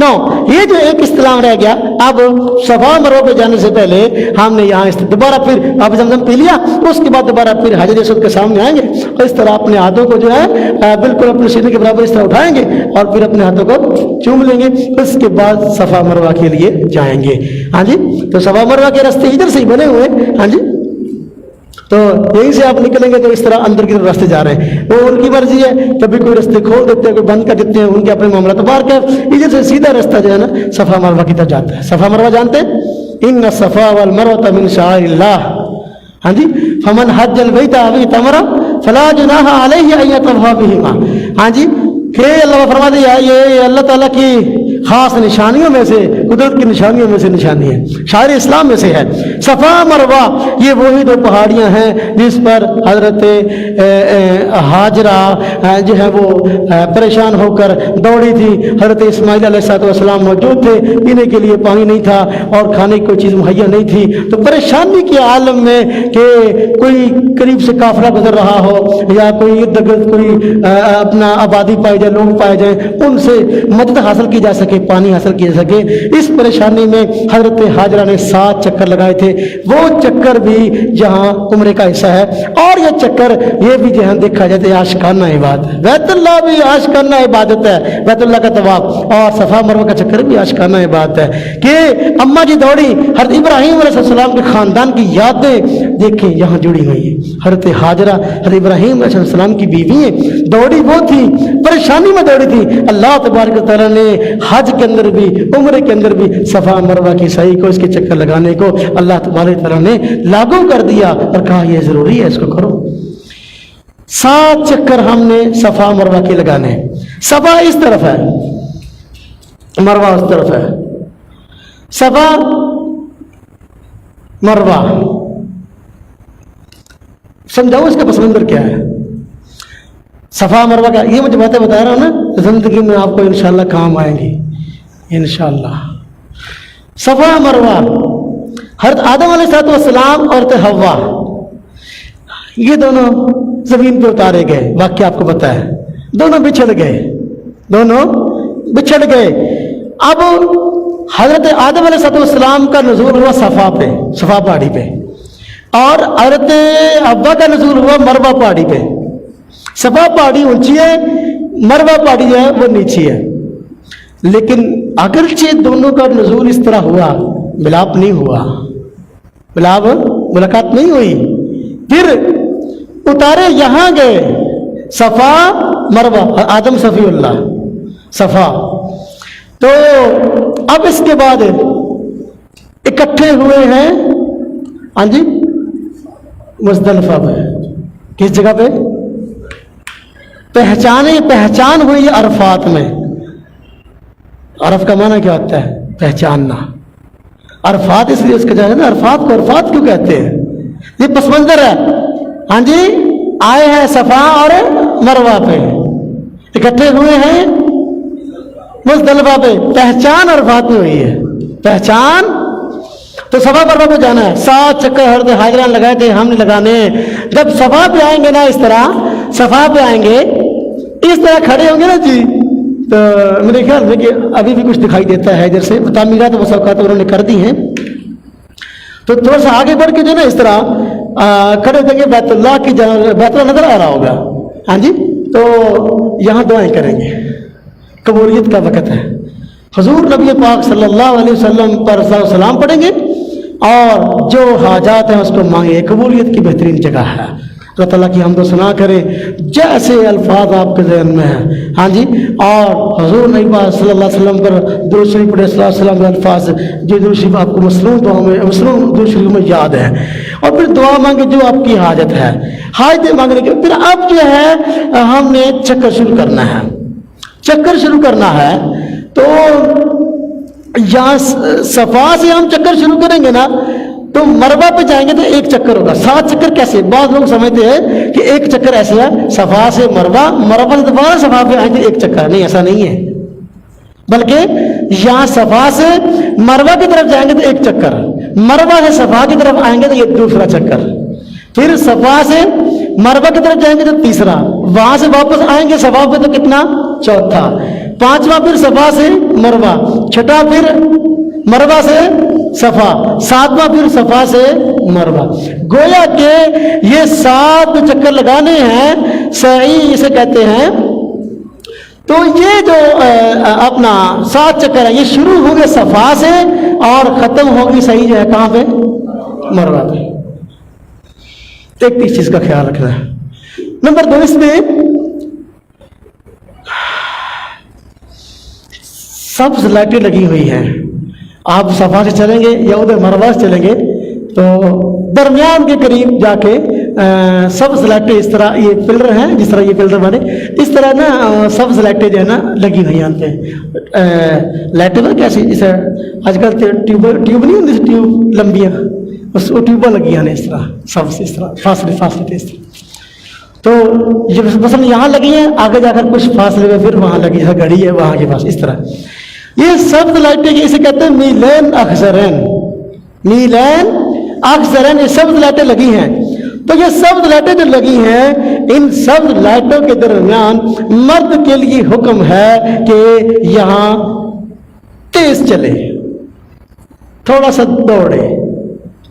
9۔ یہ جو ایک استلام رہ گیا، اب صفا مروہ پہ جانے سے پہلے ہم نے یہاں دوبارہ پھر آب زمزم پی لیا، اس کے بعد دوبارہ پھر حجر اسود کے سامنے آئیں گے، اور اس طرح اپنے ہاتھوں کو جو ہے بالکل اپنے سینے کے برابر اس طرح اٹھائیں گے اور پھر اپنے ہاتھوں کو چوم لیں گے، اس کے بعد صفا مروہ کے لیے جائیں گے۔ ہاں جی، تو صفا مروہ کے راستے ادھر سے ہی بنے ہوئے ہیں، ہاں جی، تو یہیں سے آپ نکلیں گے تو اس طرح اندر کی طرف راستے جا رہے ہیں، وہ ان کی مرضی ہے، کبھی کوئی راستے کھول دیتے ہیں، کوئی بند کر دیتے ہیں، ان کے اپنے معاملات بار کے ادھر سے سیدھا راستہ جو ہے نا صفا مروہ کی طرف جاتا ہے۔ صفا مروہ جانتے ہیں؟ ان الصفا والمروہ من شعائر اللہ، ہاں جی، فمن حج البیت او اعتمر فلا جناح علیہ ان یطوف بہما۔ ہاں جی، کہ اللہ فرما دیا یہ اللہ تعالیٰ کی خاص نشانیوں میں سے، قدرت کی نشانیوں میں سے نشانی ہے، شاعر اسلام میں سے ہے۔ صفا مروہ یہ وہی دو پہاڑیاں ہیں جس پر حضرت ہاجرہ جو ہے وہ پریشان ہو کر دوڑی تھی، حضرت اسماعیل علیہ السلام موجود تھے، پینے کے لیے پانی نہیں تھا اور کھانے کی کوئی چیز مہیا نہیں تھی، تو پریشانی کے عالم میں کہ کوئی قریب سے قافلہ گزر رہا ہو یا کوئی ارد گرد کوئی اپنا آبادی پائی جائے، لوگ پائے جائیں، ان سے مدد حاصل کی جا سکے، پانی حاصل کیا جا سکے، اس پریشانی میں حضرت ہاجرہ نے 7 چکر لگائے تھے۔ وہ چکر بھی جہاں عمرے کا حصہ ہے، اور یہ چکر یہ بھی جہاں دیکھا جاتا ہے عاشقانہ عبادت ہے، بیت اللہ بھی عاشقانہ عبادت ہے، بیت اللہ کا طواف، اور صفا مروہ کا چکر بھی عاشقانہ عبادت ہے۔ کہ اماں جی دوڑی، حضرت ابراہیم علیہ السلام کے خاندان کی یادیں دیکھیں یہاں جڑی ہوئی ہیں، حضرت ہاجرہ حضرت ابراہیم علیہ السلام کی بیوی ہیں، دوڑی وہ تھی، پریشانی میں دوڑی تھی، اللہ تبارک و تعالیٰ نے حج کے اندر بھی عمرے کے اندر بھی صفا مروہ کی صحیح کو، اس کے چکر لگانے کو اللہ تبارک و تعالیٰ نے لاگو کر دیا اور کہا یہ ضروری ہے، اس کو کرو۔ 7 چکر ہم نے صفا مروہ کے لگانے ہیں۔ صفا اس طرف ہے، مروہ اس طرف ہے۔ صفا مروہ سمجھاؤ اس کا پس منظر کیا ہے؟ صفا مروہ کا یہ مجھے باتیں بتا رہا ہوں نا، زندگی میں آپ کو انشاءاللہ کام آئیں گی انشاءاللہ۔ صفا مروہ، حضرت آدم علیہ السلام اور حضرت حوا یہ دونوں زمین پہ اتارے گئے، واقعہ آپ کو پتا ہے، دونوں بچھڑ گئے۔ اب حضرت آدم علیہ السلام کا نزول ہوا صفا پہ، صفا پہاڑی پہ، اور حضرت حوا کا نزول ہوا مروہ پہاڑی پہ۔ صفا پہاڑی اونچی ہے، مروہ پہاڑی جو ہے وہ نیچی ہے، لیکن اگرچہ دونوں کا نزول اس طرح ہوا، ملاپ نہیں ہوا، ملاقات نہیں ہوئی، پھر اتارے یہاں گئے، صفا مروہ، آدم صفی اللہ صفا، تو اب اس کے بعد اکٹھے ہوئے ہیں، ہاں جی، مزدلفہ پہ۔ کس جگہ پہ؟ پہچان ہوئی عرفات میں۔ عرف کا معنی کیا ہوتا ہے؟ پہچاننا۔ عرفات اس لیے اس کا جائے نا، عرفات کو عرفات کیوں کہتے ہیں؟ یہ پس منظر ہے، ہاں جی، آئے ہیں صفا اور مروہ پہ، اکٹھے ہوئے ہیں مزدلفہ پہ، پہچان عرفات میں ہوئی ہے، پہچان تو صفا مروہ پہ جانا ہے۔ 7 چکر حضرت ہاجرہ لگائے تھے، ہم نے لگانے ہیں۔ جب صفا پہ آئیں گے نا، اس طرح صفا پہ آئیں گے، اس طرح کھڑے ہوں گے نا جی، تو میرے خیال میں کہ ابھی بھی کچھ دکھائی دیتا ہے ادھر سے، تعمیرات و مساوقات انہوں نے کر دی ہیں، تو تھوڑا سا آگے بڑھ کے جو نا اس طرح کھڑے تھے کہ بیت اللہ کی جگہ، بیت اللہ نظر آ رہا ہوگا، ہاں جی، تو یہاں دعائیں کریں گے، قبولیت کا وقت ہے۔ حضور نبی پاک صلی اللہ علیہ وسلم پر سلام پڑھیں گے اور جو حاجات ہیں اس کو مانگے، قبولیت کی بہترین جگہ ہے۔ اللہ تعالیٰ کی ہم تو سنا کرے جیسے الفاظ آپ کے ذہن میں ہیں. ہاں جی. اور حضور نبی پاک صلی اللہ علیہ وسلم پر درود شریف پڑھے صلی اللہ علیہ وسلم کے الفاظ جو درود شریف آپ کو مصنون درود شریف میں یاد ہے. اور پھر دعا مانگے جو آپ کی حاجت ہے. حاجت مانگنے کے پھر اب جو ہے ہم نے چکر شروع کرنا ہے. چکر شروع کرنا ہے تو یہاں صفا سے ہم چکر شروع کریں گے نا تو مروہ پہ جائیں گے تو ایک چکر ہوگا. 7 چکر کیسے؟ بعض لوگ سمجھتے ہیں کہ ایک چکر ایسے ہے صفا سے مروہ، مروہ سے دوبارہ صفا پہ آئیں گے ایک چکر. نہیں، ایسا نہیں ہے. بلکہ یہاں صفا سے مروہ کی طرف جائیں گے تو ایک چکر، مروہ سے صفا کی طرف آئیں گے تو یہ دوسرا چکر، پھر صفا سے مروہ کی طرف جائیں گے تو تیسرا، وہاں سے واپس آئیں گے صفا پہ تو کتنا؟ چوتھا، پانچواں پھر صفا سے مروہ، چھٹا پھر مروہ سے صفا، ساتواں پھر صفا سے مروہ. گویا کہ یہ 7 چکر لگانے ہیں، سعی اسے کہتے ہیں. تو یہ جو اپنا 7 چکر ہے یہ شروع ہوں گے صفا سے اور ختم ہوگی صحیح جو ہے کہاں پہ؟ مروہ پہ. ایک چیز کا خیال رکھنا ہے. نمبر 2 اس میں سبز لائٹیں لگی ہوئی ہیں. آپ صفا سے چلیں گے یا ادھر مروہ سے چلیں گے تو درمیان کے قریب جا کے سبز لائٹیں اس طرح، یہ پلر ہیں جس طرح یہ پلر بنے اس طرح نا سبز لائٹیں جو ہے نا لگی ہوئی ہیں. یہاں پہ لائٹیں نا کیسی جیسے آج کل ٹیوب نہیں ہوتی، ٹیوب لمبیاں، بس وہ ٹیوبیں لگی ہیں اس طرح سبز، اس طرح فاصلے اس طرح. تو یہ مثلا یہاں لگی ہیں، آگے جا کر کچھ فاصلے میں پھر وہاں لگی ہے، گھڑی ہے وہاں کے پاس. اس طرح یہ سبز لائٹیں اسے کہتے ہیں میلین اخضرین. میلین اخضرین یہ سبز لائٹیں لگی ہیں. تو یہ سبز لائٹیں جو لگی ہیں ان سبز لائٹوں کے درمیان مرد کے لیے حکم ہے کہ یہاں تیز چلے، تھوڑا سا دوڑے،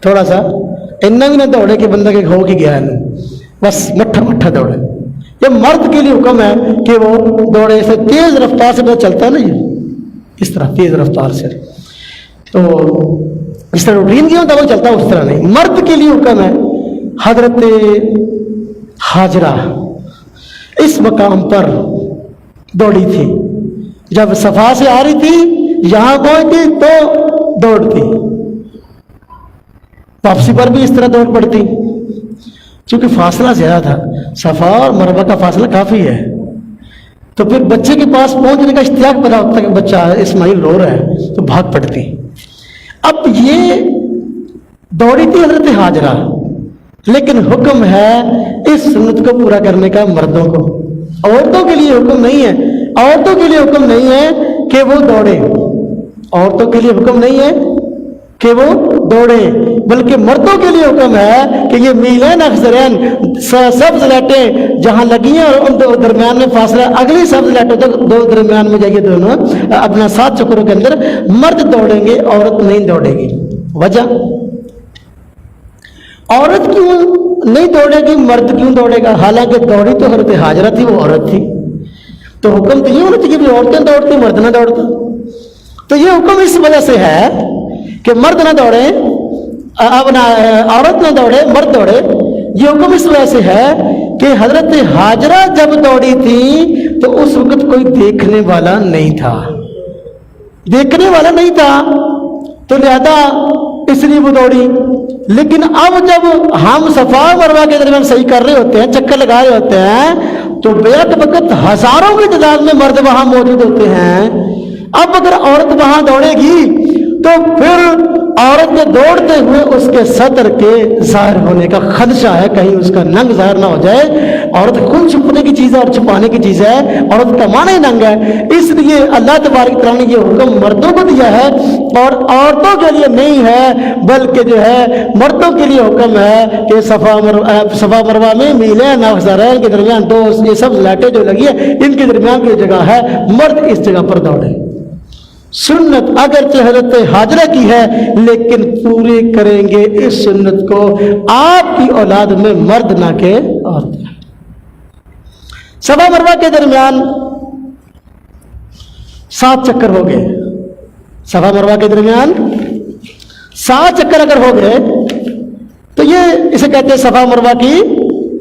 تھوڑا سا اتنا بھی نہ دوڑے کہ بندہ کے ہو کے گیا ہے، بس مٹھا دوڑے. یہ مرد کے لیے حکم ہے کہ وہ دوڑے. اسے تیز رفتار سے چلتا ہے نا، یہ اس طرح تیز رفتار سے، تو اس طرح روٹین کی ہوتا وہ چلتا اس طرح نہیں. مرد کے لیے حکم ہے. حضرت ہاجرہ اس مقام پر دوڑی تھی، جب صفا سے آ رہی تھی یہاں پہنچتی تو دوڑتی، واپسی پر بھی اس طرح دوڑ پڑتی چونکہ فاصلہ زیادہ تھا. صفا اور مروہ کا فاصلہ کافی ہے. تو پھر بچے کے پاس پہنچنے کا اشتیاق پیدا ہوتا ہے کہ بچہ اسماعیل رو رہا ہے تو بھاگ پڑتی. اب یہ دوڑی تھی حضرت ہاجرہ، لیکن حکم ہے اس سنت کو پورا کرنے کا مردوں کو. عورتوں کے لیے حکم نہیں ہے. عورتوں کے لیے حکم نہیں ہے کہ وہ دوڑے، عورتوں کے لیے حکم نہیں ہے کہ وہ دوڑے، بلکہ مردوں کے لیے حکم ہے کہ یہ میلین اخضرین سبز لائٹیں جہاں لگی ہیں اور ان دو درمیان میں فاصلہ اگلی سبز لائٹوں تک دو درمیان میں جائیے دونوں اپنا 7 چکروں کے اندر مرد دوڑیں گے، عورت نہیں دوڑے گی. وجہ عورت کیوں نہیں دوڑے گی، مرد کیوں دوڑے گا؟ حالانکہ دوڑی تو حضرت ہاجرہ تھی، وہ عورت تھی. تو حکم تو یہ ہونا چاہیے کہ عورتیں دوڑتی مرد نہ دوڑتے. تو یہ حکم اس وجہ سے ہے کہ مرد نہ دوڑے، اپنا عورت نہ دوڑے، مرد دوڑے. یہ حکم اس وجہ سے ہے کہ حضرت ہاجرہ جب دوڑی تھی تو اس وقت کوئی دیکھنے والا نہیں تھا، دیکھنے والا نہیں تھا، تو لہذا اس لیے وہ دوڑی. لیکن اب جب ہم صفا مروہ کے درمیان صحیح کر رہے ہوتے ہیں، چکر لگا رہے ہوتے ہیں، تو بیک وقت ہزاروں کی تعداد میں مرد وہاں موجود ہوتے ہیں. اب اگر عورت وہاں دوڑے گی تو پھر عورت کے دوڑتے ہوئے اس کے سطر کے ظاہر ہونے کا خدشہ ہے، کہیں اس کا ننگ ظاہر نہ ہو جائے. عورت خود چھپنے کی چیز ہے اور چھپانے کی چیز ہے، عورت کا معنی ننگ ہے. اس لیے اللہ تبارک تعالیٰ نے یہ حکم مردوں کو دیا ہے اور عورتوں کے لیے نہیں ہے، بلکہ جو ہے مردوں کے لیے حکم ہے کہ صفا مروہ میں میلین اخضرین کے درمیان دو یہ سب لائٹیں جو لگی ہیں ان کے درمیان کی جگہ ہے، مرد اس جگہ پر دوڑے. سنت اگرچہ حضرت ہاجرہ کی ہے لیکن پورے کریں گے اس سنت کو آپ کی اولاد میں مرد نہ کہ عورت. صفا مروہ کے درمیان 7 چکر ہو گئے. صفا مروہ کے درمیان 7 چکر اگر ہو گئے تو یہ اسے کہتے ہیں صفا مروہ کی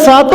7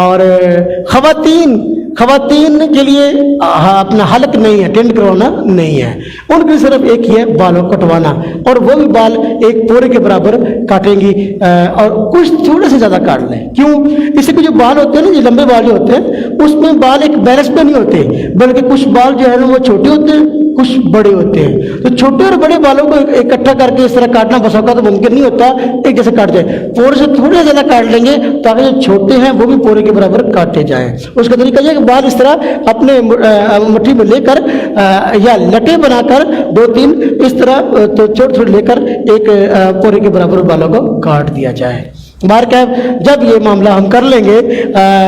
اور خواتین کے لیے اپنا حلق نہیں ہے، ٹینڈ کروانا نہیں ہے، ان کے صرف ایک ہی ہے بالوں کٹوانا، اور وہ بھی بال ایک پورے کے برابر کاٹیں گی، اور کچھ تھوڑے سے زیادہ کاٹ لیں۔ کیوں؟ اس سے کہ جو بال ہوتے ہیں نا، جو لمبے بال جو ہوتے ہیں اس میں بال ایک بیلنس پہ نہیں ہوتے، بلکہ کچھ بال جو ہے نا وہ چھوٹے ہوتے ہیں، کچھ بڑے ہوتے ہیں، تو چھوٹے اور بڑے بالوں کو اکٹھا کر کے اس طرح کاٹنا بس اوقات تو ممکن نہیں ہوتا ایک جیسے کاٹ جائے، پورے سے تھوڑے زیادہ کاٹ لیں گے تاکہ جو چھوٹے ہیں وہ بھی پورے کے برابر کاٹے جائیں۔ اس کا طریقہ یہ کہ بال اس طرح اپنے مٹھی میں لے کر یا لٹے بنا کر 2-3 اس طرح تو چھوٹے چھوٹے لے کر ایک پورے کے برابر بالوں کو کاٹ دیا جائے۔ بہرکیف جب یہ معاملہ ہم کر لیں گے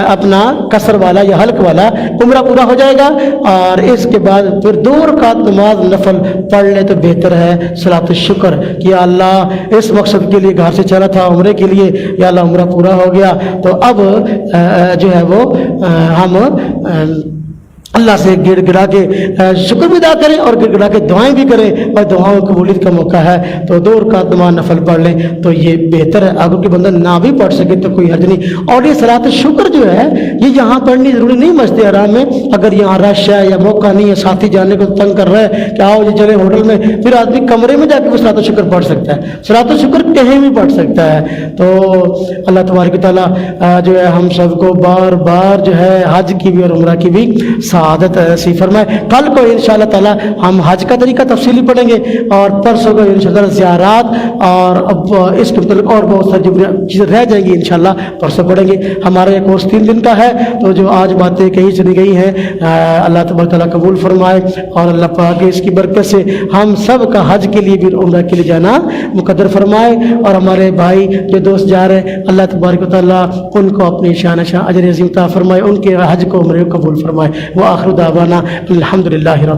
اپنا قصر والا یا حلق والا، عمرہ پورا ہو جائے گا، اور اس کے بعد پھر 2 رکعت نماز نفل پڑھ لیں تو بہتر ہے۔ صلاۃ الشکر کہ یا اللہ اس مقصد کے لیے گھر سے چلا تھا عمرے کے لیے، یا اللہ عمرہ پورا ہو گیا، تو اب جو ہے وہ ہم اللہ سے گڑ گڑا کے شکر بھی ادا کریں اور گڑ گڑا کے دعائیں بھی کریں، اور دعاؤں قبولیت کا موقع ہے تو 2 رکعت نماز نفل پڑھ لیں تو یہ بہتر ہے۔ اگر کوئی بندہ نہ بھی پڑھ سکے تو کوئی حرج نہیں۔ اور یہ صلاۃ الشکر جو ہے یہ یہاں پڑھنی ضروری نہیں، مسجد حرام میں اگر یہاں رش ہے یا موقع نہیں ہے، ساتھی جانے کو تنگ کر رہا ہے کہ آؤ یہ چلے ہوٹل میں، پھر آدمی کمرے میں جا کے وہ صلاۃ الشکر پڑھ سکتا ہے، صلاۃ الشکر کہیں بھی پڑھ سکتا ہے۔ تو اللہ تبارک و تعالیٰ جو ہے ہم سب کو بار بار جو ہے حج کی بھی اور عمرہ کی بھی سعادت نصیب فرمائے۔ کل کو انشاءاللہ تعالی ہم حج کا طریقہ تفصیلی پڑھیں گے، اور پرسوں کو انشاءاللہ زیارات اور اب اس کے متعلق اور بہت ساری چیزیں رہ جائیں گی، انشاءاللہ پرسوں پڑھیں گے۔ ہمارا یہ کورس 3 دن کا ہے، تو جو آج باتیں کہی چلی گئی ہیں اللہ تبارک تعالیٰ قبول فرمائے، اور اللہ پاک اس کی برکت سے ہم سب کا حج کے لیے بھی عمرہ کے لیے جانا مقدر فرمائے، اور ہمارے بھائی جو دوست جا رہے ہیں اللہ تبارک تعالیٰ ان کو اپنی شان اجر عظیم عطا فرمائے، ان کے حج کو عمرے کو قبول فرمائے۔ وآخر دعوانا الحمدللہ رب